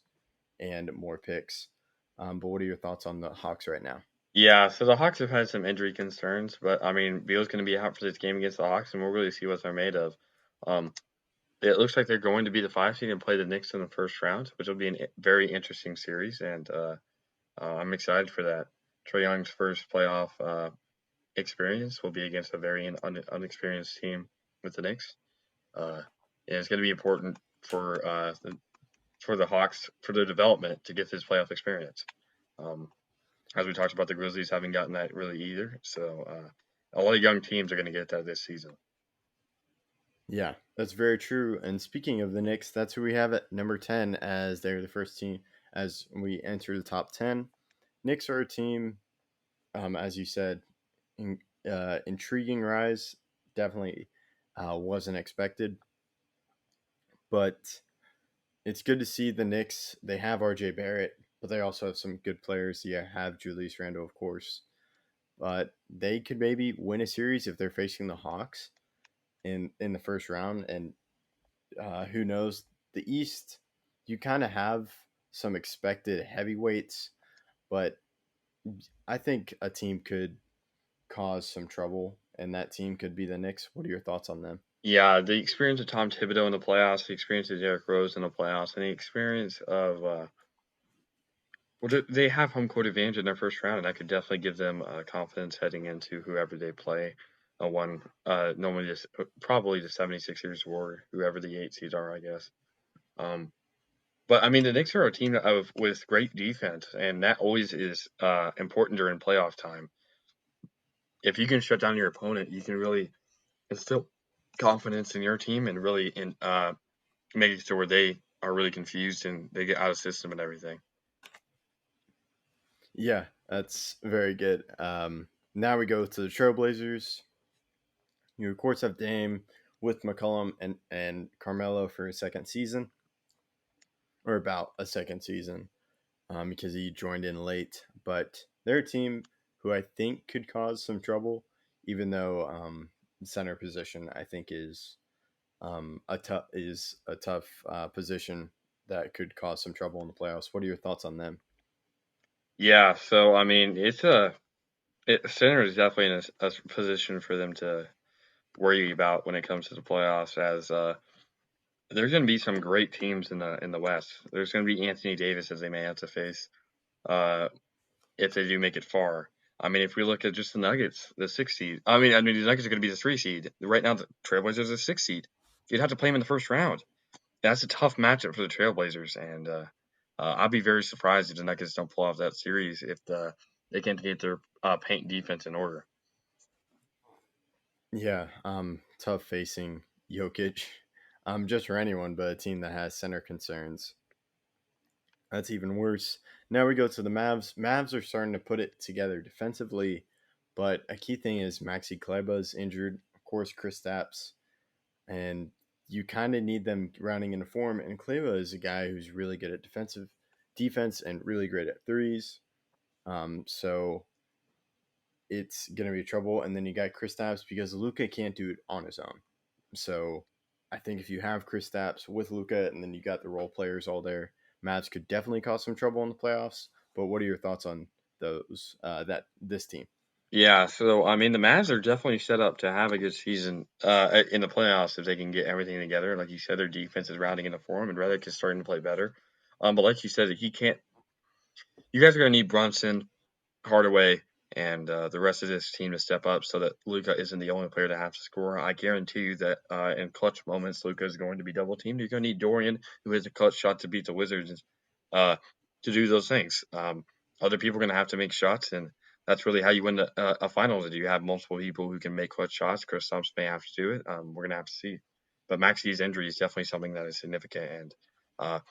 and more picks. But what are your thoughts on the Hawks right now? Yeah, so the Hawks have had some injury concerns, but I mean, Beal's going to be out for this game against the Hawks, and we'll really see what they're made of. It looks like they're going to be the 5 seed and play the Knicks in the first round, which will be a very interesting series, and I'm excited for that. Trae Young's first playoff experience will be against a very unexperienced team with the Knicks. And it's going to be important for the Hawks, for their development, to get this playoff experience. As we talked about, the Grizzlies haven't gotten that really either. So a lot of young teams are going to get that this season. Yeah, that's very true. And speaking of the Knicks, that's who we have at number 10 as they're the first team as we enter the top 10. Knicks are a team, as you said, intriguing rise definitely wasn't expected. But it's good to see the Knicks. They have RJ Barrett, but they also have some good players. Yeah, have Julius Randle, of course. But they could maybe win a series if they're facing the Hawks in the first round. And who knows? The East, you kind of have some expected heavyweights, but I think a team could cause some trouble, and that team could be the Knicks. What are your thoughts on them? Yeah, the experience of Tom Thibodeau in the playoffs, the experience of Derrick Rose in the playoffs, and the experience of they have home court advantage in their first round, and that could definitely give them confidence heading into whoever they play. Normally just probably the 76ers or whoever the 8 seeds are, I guess. But I mean, the Knicks are a team with great defense, and that always is important during playoff time. If you can shut down your opponent, you can really instill confidence in your team and really make it to where they are really confused and they get out of system and everything. Yeah, that's very good. Now we go to the Trailblazers. You of course have Dame with McCollum and Carmelo for a second season, or about a second season, because he joined in late. But they're a team who I think could cause some trouble, even though center position I think is a tough position that could cause some trouble in the playoffs. What are your thoughts on them? Yeah, so I mean, center is definitely in a position for them to worry about when it comes to the playoffs, as there's going to be some great teams in the West. There's going to be Anthony Davis as they may have to face uh, if they do make it far. I mean, if we look at just the Nuggets, the 6 seed. I mean, the Nuggets are going to be the 3 seed. Right now, the Trailblazers are the 6 seed. You'd have to play them in the first round. That's a tough matchup for the Trailblazers, and I'd be very surprised if the Nuggets don't pull off that series if they can't get their paint defense in order. Yeah, tough facing Jokic, just for anyone, but a team that has center concerns. That's even worse. Now we go to the Mavs. Mavs are starting to put it together defensively, but a key thing is Maxi Kleba's injured. Of course, Chris Stapps, and you kind of need them rounding into form. And Kleba is a guy who's really good at defense and really great at threes. So it's going to be trouble. And then you got Chris Stapps because Luka can't do it on his own. So I think if you have Chris Stapps with Luka and then you got the role players all there, Mavs could definitely cause some trouble in the playoffs. But what are your thoughts on this team? Yeah, so I mean, the Mavs are definitely set up to have a good season in the playoffs if they can get everything together. Like you said, their defense is rounding into form, and Redick is starting to play better. But like you said, he can't. You guys are going to need Brunson, Hardaway, and the rest of this team to step up so that Luka isn't the only player to have to score. I guarantee you that in clutch moments, Luka is going to be double teamed. You're going to need Dorian, who has a clutch shot to beat the Wizards, to do those things. Other people are going to have to make shots, and that's really how you win a finals. Do you have multiple people who can make clutch shots? Chris Thompson may have to do it. We're going to have to see. But Maxi's injury is definitely something that is significant, and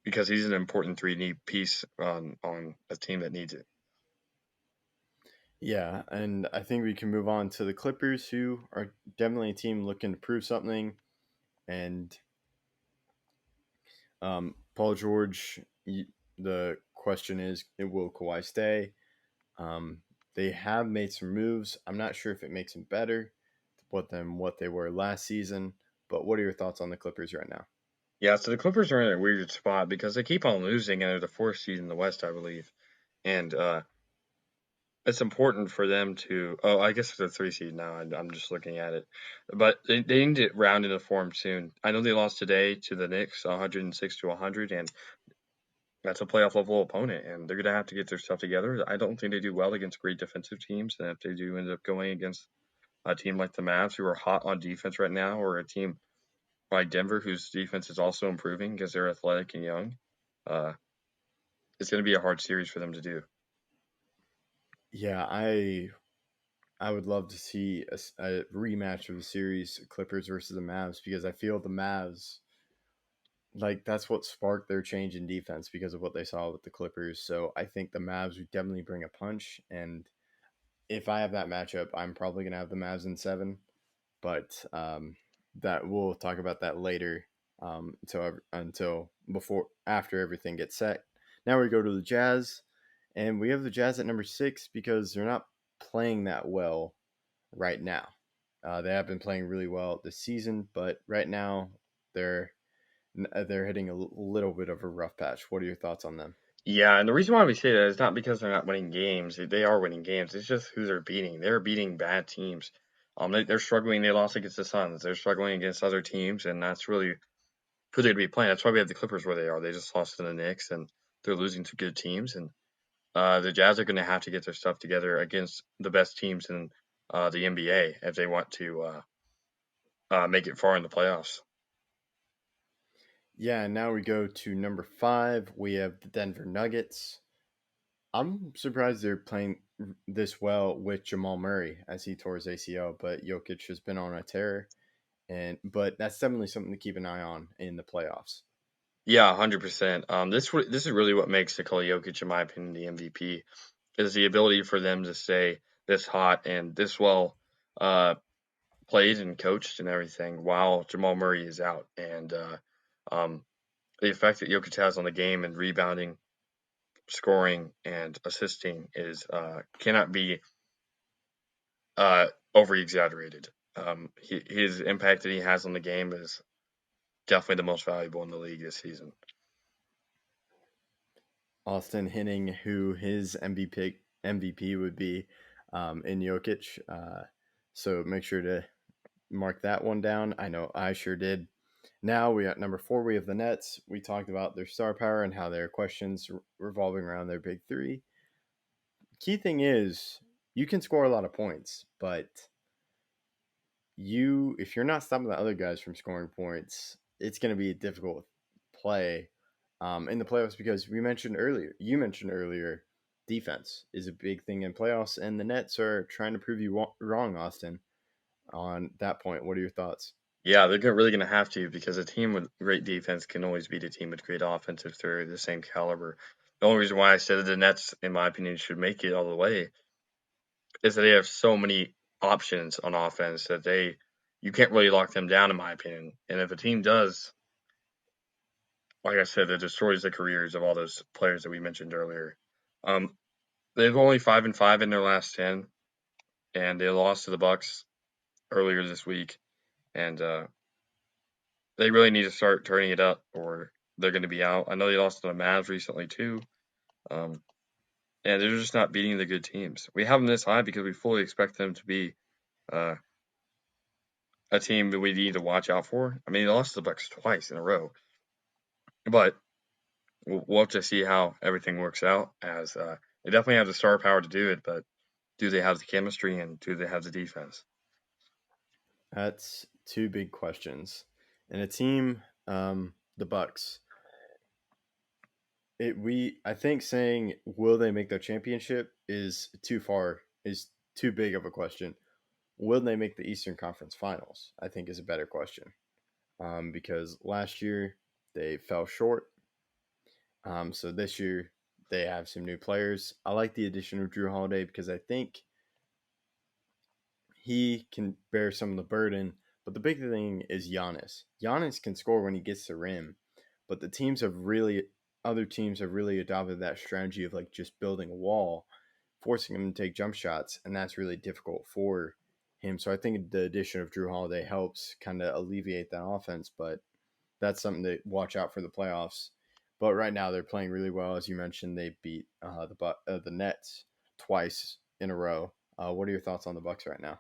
because he's an important 3D piece on a team that needs it. Yeah, and I think we can move on to the Clippers, who are definitely a team looking to prove something. And Paul George, the question is, will Kawhi stay? They have made some moves. I'm not sure if it makes them better than what they were last season. But what are your thoughts on the Clippers right now? Yeah, so the Clippers are in a weird spot because they keep on losing, and they're the 4th seed in the West, I believe. And it's important for them to. Oh, I guess they're 3 seed now. I'm just looking at it, but they need to round into form soon. I know they lost today to the Knicks, 106-100, and that's a playoff level opponent, and they're gonna have to get their stuff together. I don't think they do well against great defensive teams, and if they do end up going against a team like the Mavs, who are hot on defense right now, or a team like Denver, whose defense is also improving because they're athletic and young, uh, it's going to be a hard series for them to do. Yeah, I would love to see a rematch of the series, Clippers versus the Mavs, because I feel the Mavs, like, that's what sparked their change in defense because of what they saw with the Clippers. So I think the Mavs would definitely bring a punch, and if I have that matchup, I'm probably gonna have the Mavs in 7. But that we'll talk about that later. Until before after everything gets set. Now we go to the Jazz, and we have the Jazz at number 6 because they're not playing that well right now. They have been playing really well this season, but right now they're hitting a little bit of a rough patch. What are your thoughts on them? Yeah, and the reason why we say that is not because they're not winning games. They are winning games. It's just who they're beating. They're beating bad teams. They're struggling. They lost against the Suns. They're struggling against other teams, and that's really who they'd be playing. That's why we have the Clippers where they are. They just lost to the Knicks, and they're losing to good teams. And the Jazz are going to have to get their stuff together against the best teams in the NBA if they want to make it far in the playoffs. Yeah, now we go to number 5. We have the Denver Nuggets. I'm surprised they're playing this well with Jamal Murray as he tore his ACL, but Jokic has been on a tear, but that's definitely something to keep an eye on in the playoffs. Yeah, 100%. This is really what makes Nikola Jokic, in my opinion, the MVP, is the ability for them to stay this hot and this well played and coached and everything while Jamal Murray is out. And the effect that Jokic has on the game and rebounding, scoring, and assisting is cannot be over exaggerated. His impact that he has on the game is definitely the most valuable in the league this season. Austin hinting who his MVP would be in Jokic. So make sure to mark that one down. I know I sure did. Now we at number 4, we have the Nets. We talked about their star power and how there are questions revolving around their big 3. Key thing is you can score a lot of points, but if you're not stopping the other guys from scoring points, it's going to be a difficult play in the playoffs because you mentioned earlier, defense is a big thing in playoffs, and the Nets are trying to prove you wrong, Austin, on that point. What are your thoughts? Yeah, they're really going to have to because a team with great defense can always beat a team with great offense if they're the same caliber. The only reason why I said that the Nets, in my opinion, should make it all the way is that they have so many options on offense that you can't really lock them down, in my opinion. And if a team does, like I said, it destroys the careers of all those players that we mentioned earlier. They've only 5-5 in their last 10, and they lost to the Bucks earlier this week, and they really need to start turning it up, or they're going to be out. I know they lost to the Mavs recently too, and they're just not beating the good teams. We have them this high because we fully expect them to be a team that we need to watch out for. I mean, they lost to the Bucks twice in a row, but we'll have to see how everything works out. As they definitely have the star power to do it, but do they have the chemistry and do they have the defense? That's 2 big questions. And a team, the Bucks. I think saying will they make the championship is too big of a question. Will they make the Eastern Conference Finals? I think is a better question. Because last year they fell short. So this year they have some new players. I like the addition of Drew Holiday because I think he can bear some of the burden. But the big thing is Giannis. Giannis can score when he gets to the rim, but other teams have really adopted that strategy of like just building a wall, forcing him to take jump shots, and that's really difficult for him. So I think the addition of Drew Holiday helps kind of alleviate that offense, but that's something to watch out for the playoffs. But right now they're playing really well, as you mentioned. They beat the Nets twice in a row. What are your thoughts on the Bucks right now?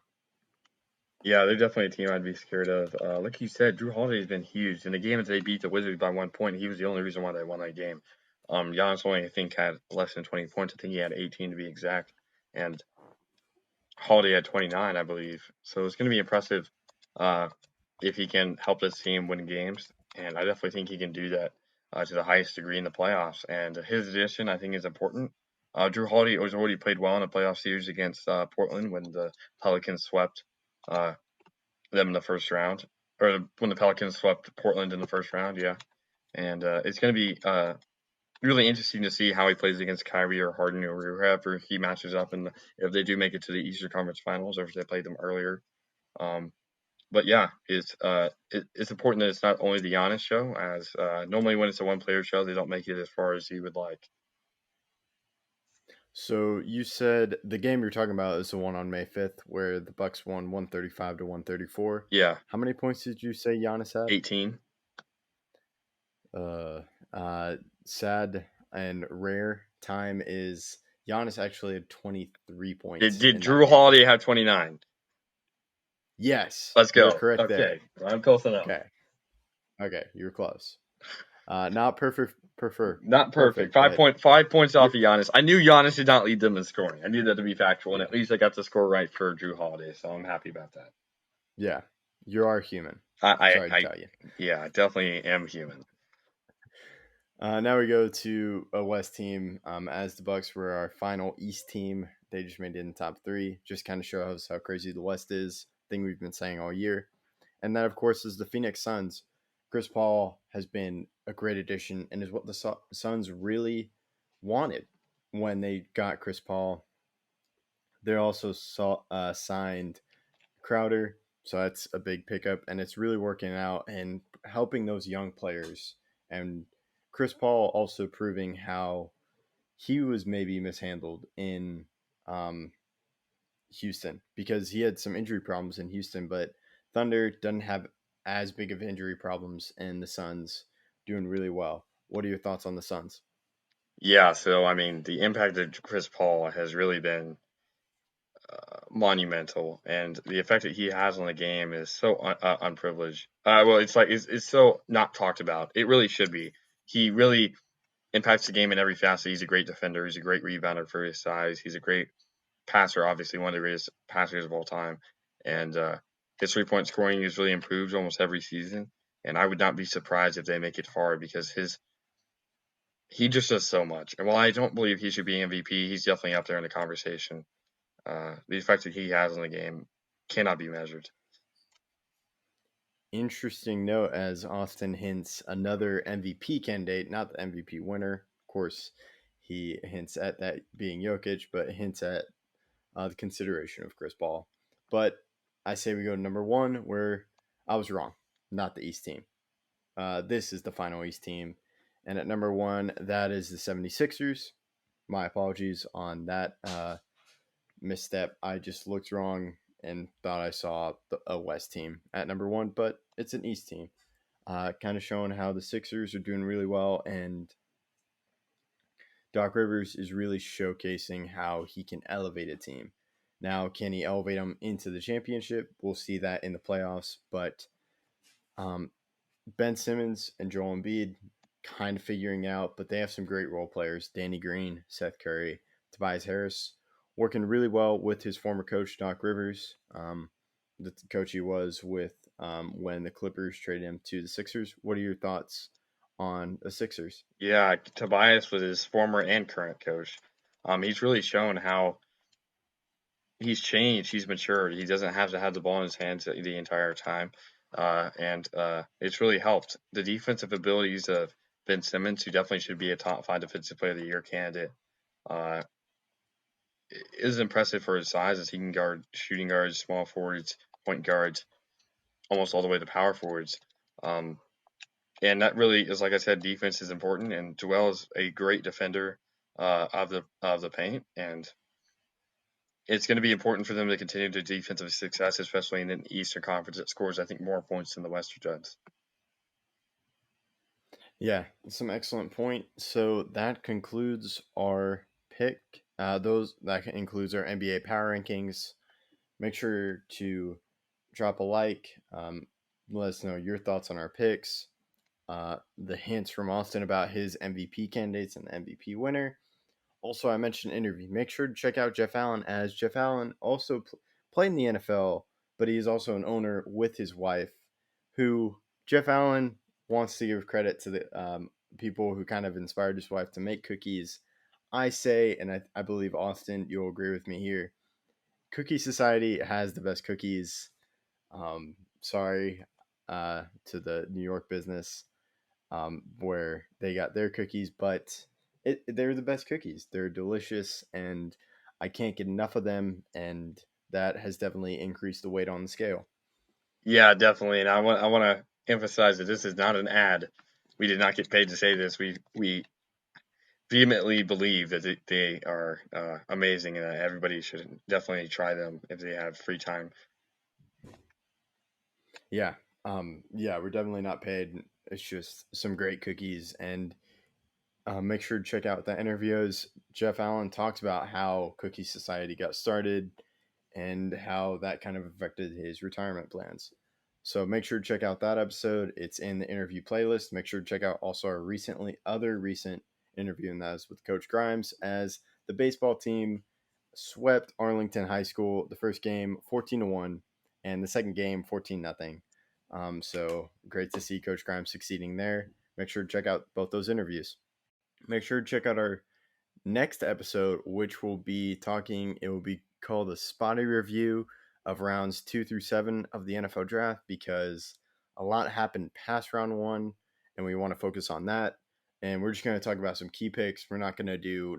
Yeah, they're definitely a team I'd be scared of. Like you said, Drew Holiday's been huge. In the game that they beat the Wizards by 1 point, he was the only reason why they won that game. Giannis only, I think, had less than 20 points. I think he had 18 to be exact. And Holiday had 29, I believe. So it's going to be impressive if he can help this team win games. And I definitely think he can do that to the highest degree in the playoffs. And his addition, I think, is important. Drew Holiday has already played well in a playoff series against Portland when the Pelicans swept them in the first round, or when the Pelicans swept Portland in the first round, yeah. And it's going to be really interesting to see how he plays against Kyrie or Harden or whoever he matches up, and if they do make it to the Eastern Conference Finals or if they played them earlier. But yeah, it's important that it's not only the Giannis show, as normally when it's a one-player show, they don't make it as far as you would like. So you said the game you're talking about is the one on May 5th where the Bucks won 135 to 134. Yeah, How many points did you say Giannis had? 18. Sad and rare time is Giannis actually had 23 points. Did in Drew that game. Holiday have 29? Yes. Let's go. You're correct there. Okay, I'm close enough. Okay, you're close. Not perfect. Not perfect. but 5 points off of Giannis. I knew Giannis did not lead them in scoring. I knew that to be factual, and at least I got the score right for Drew Holiday, so I'm happy about that. Yeah, you are human. Sorry to tell you. Yeah, I definitely am human. Now we go to a West team. As the Bucks were our final East team, they just made it in the top 3. Just kind of shows how crazy the West is. Thing we've been saying all year, and that of course is the Phoenix Suns. Chris Paul has been a great addition and is what the Suns really wanted when they got Chris Paul. They also signed Crowder, so that's a big pickup, and it's really working out and helping those young players. And Chris Paul also proving how he was maybe mishandled in Houston because he had some injury problems in Houston, but Thunder doesn't have as big of injury problems, and the Suns doing really well. What are your thoughts on the Suns? Yeah, so I mean, the impact of Chris Paul has really been monumental, and the effect that he has on the game is so unprivileged. Well, it's so not talked about. It really should be. He really impacts the game in every facet. He's a great defender. He's a great rebounder for his size. He's a great passer, obviously one of the greatest passers of all time. And his 3-point scoring has really improved almost every season. And I would not be surprised if they make it far because he just does so much. And while I don't believe he should be MVP, he's definitely up there in the conversation. The effect that he has on the game cannot be measured. Interesting note, as Austin hints another MVP candidate, not the MVP winner. Of course, he hints at that being Jokic, but hints at the consideration of Chris Paul. But I say we go to number 1, where I was wrong, not the East team. This is the final East team. And at number 1, that is the 76ers. My apologies on that misstep. I just looked wrong and thought I saw a West team at number 1, but it's an East team. Kind of showing how the Sixers are doing really well, and Doc Rivers is really showcasing how he can elevate a team. Now, can he elevate them into the championship? We'll see that in the playoffs, but Ben Simmons and Joel Embiid kind of figuring out, but they have some great role players. Danny Green, Seth Curry, Tobias Harris, working really well with his former coach, Doc Rivers, the coach he was with when the Clippers traded him to the Sixers. What are your thoughts on the Sixers? Yeah, Tobias was his former and current coach. He's really shown how he's changed. He's matured. He doesn't have to have the ball in his hands the entire time. And it's really helped. The defensive abilities of Ben Simmons, who definitely should be a top 5 defensive player of the year candidate, is impressive for his size, as he can guard shooting guards, small forwards, point guards, almost all the way to power forwards. And that really is, like I said, defense is important. And Joel is a great defender of the paint, and it's going to be important for them to continue their defensive success, especially in an Eastern Conference that scores, I think, more points than the Western does. Yeah, some excellent point. So that concludes our pick. That includes our NBA power rankings. Make sure to drop a like. Let us know your thoughts on our picks. The hints from Austin about his MVP candidates and the MVP winner. Also, I mentioned interview. Make sure to check out Jeff Allen, as Jeff Allen also played in the NFL, but he is also an owner with his wife, who Jeff Allen wants to give credit to the people who kind of inspired his wife to make cookies. I say, and I believe Austin, you'll agree with me here, Cookie Society has the best cookies. Sorry to the New York business where they got their cookies, but they're the best cookies. They're delicious, and I can't get enough of them, and that has definitely increased the weight on the scale. Yeah, definitely. And I want to emphasize that this is not an ad. We did not get paid to say this. We vehemently believe that they are amazing, and that everybody should definitely try them if they have free time. Yeah. Yeah, we're definitely not paid. It's just some great cookies. And make sure to check out the interviews. Jeff Allen talks about how Cookie Society got started and how that kind of affected his retirement plans. So make sure to check out that episode. It's in the interview playlist. Make sure to check out also our other recent interview, and that is with Coach Grimes, as the baseball team swept Arlington High School. The first game 14-1, and the second game 14-0. So great to see Coach Grimes succeeding there. Make sure to check out both those interviews. Make sure to check out our next episode, which will be it will be called a spotty review of rounds 2 through 7 of the NFL draft, because a lot happened past round 1, and we want to focus on that. And we're just going to talk about some key picks. We're not going to do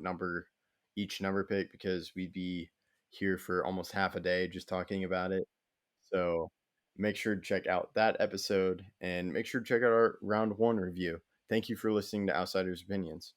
each number pick, because we'd be here for almost half a day just talking about it. So make sure to check out that episode, and make sure to check out our round 1 review. Thank you for listening to Outsiders Opinions.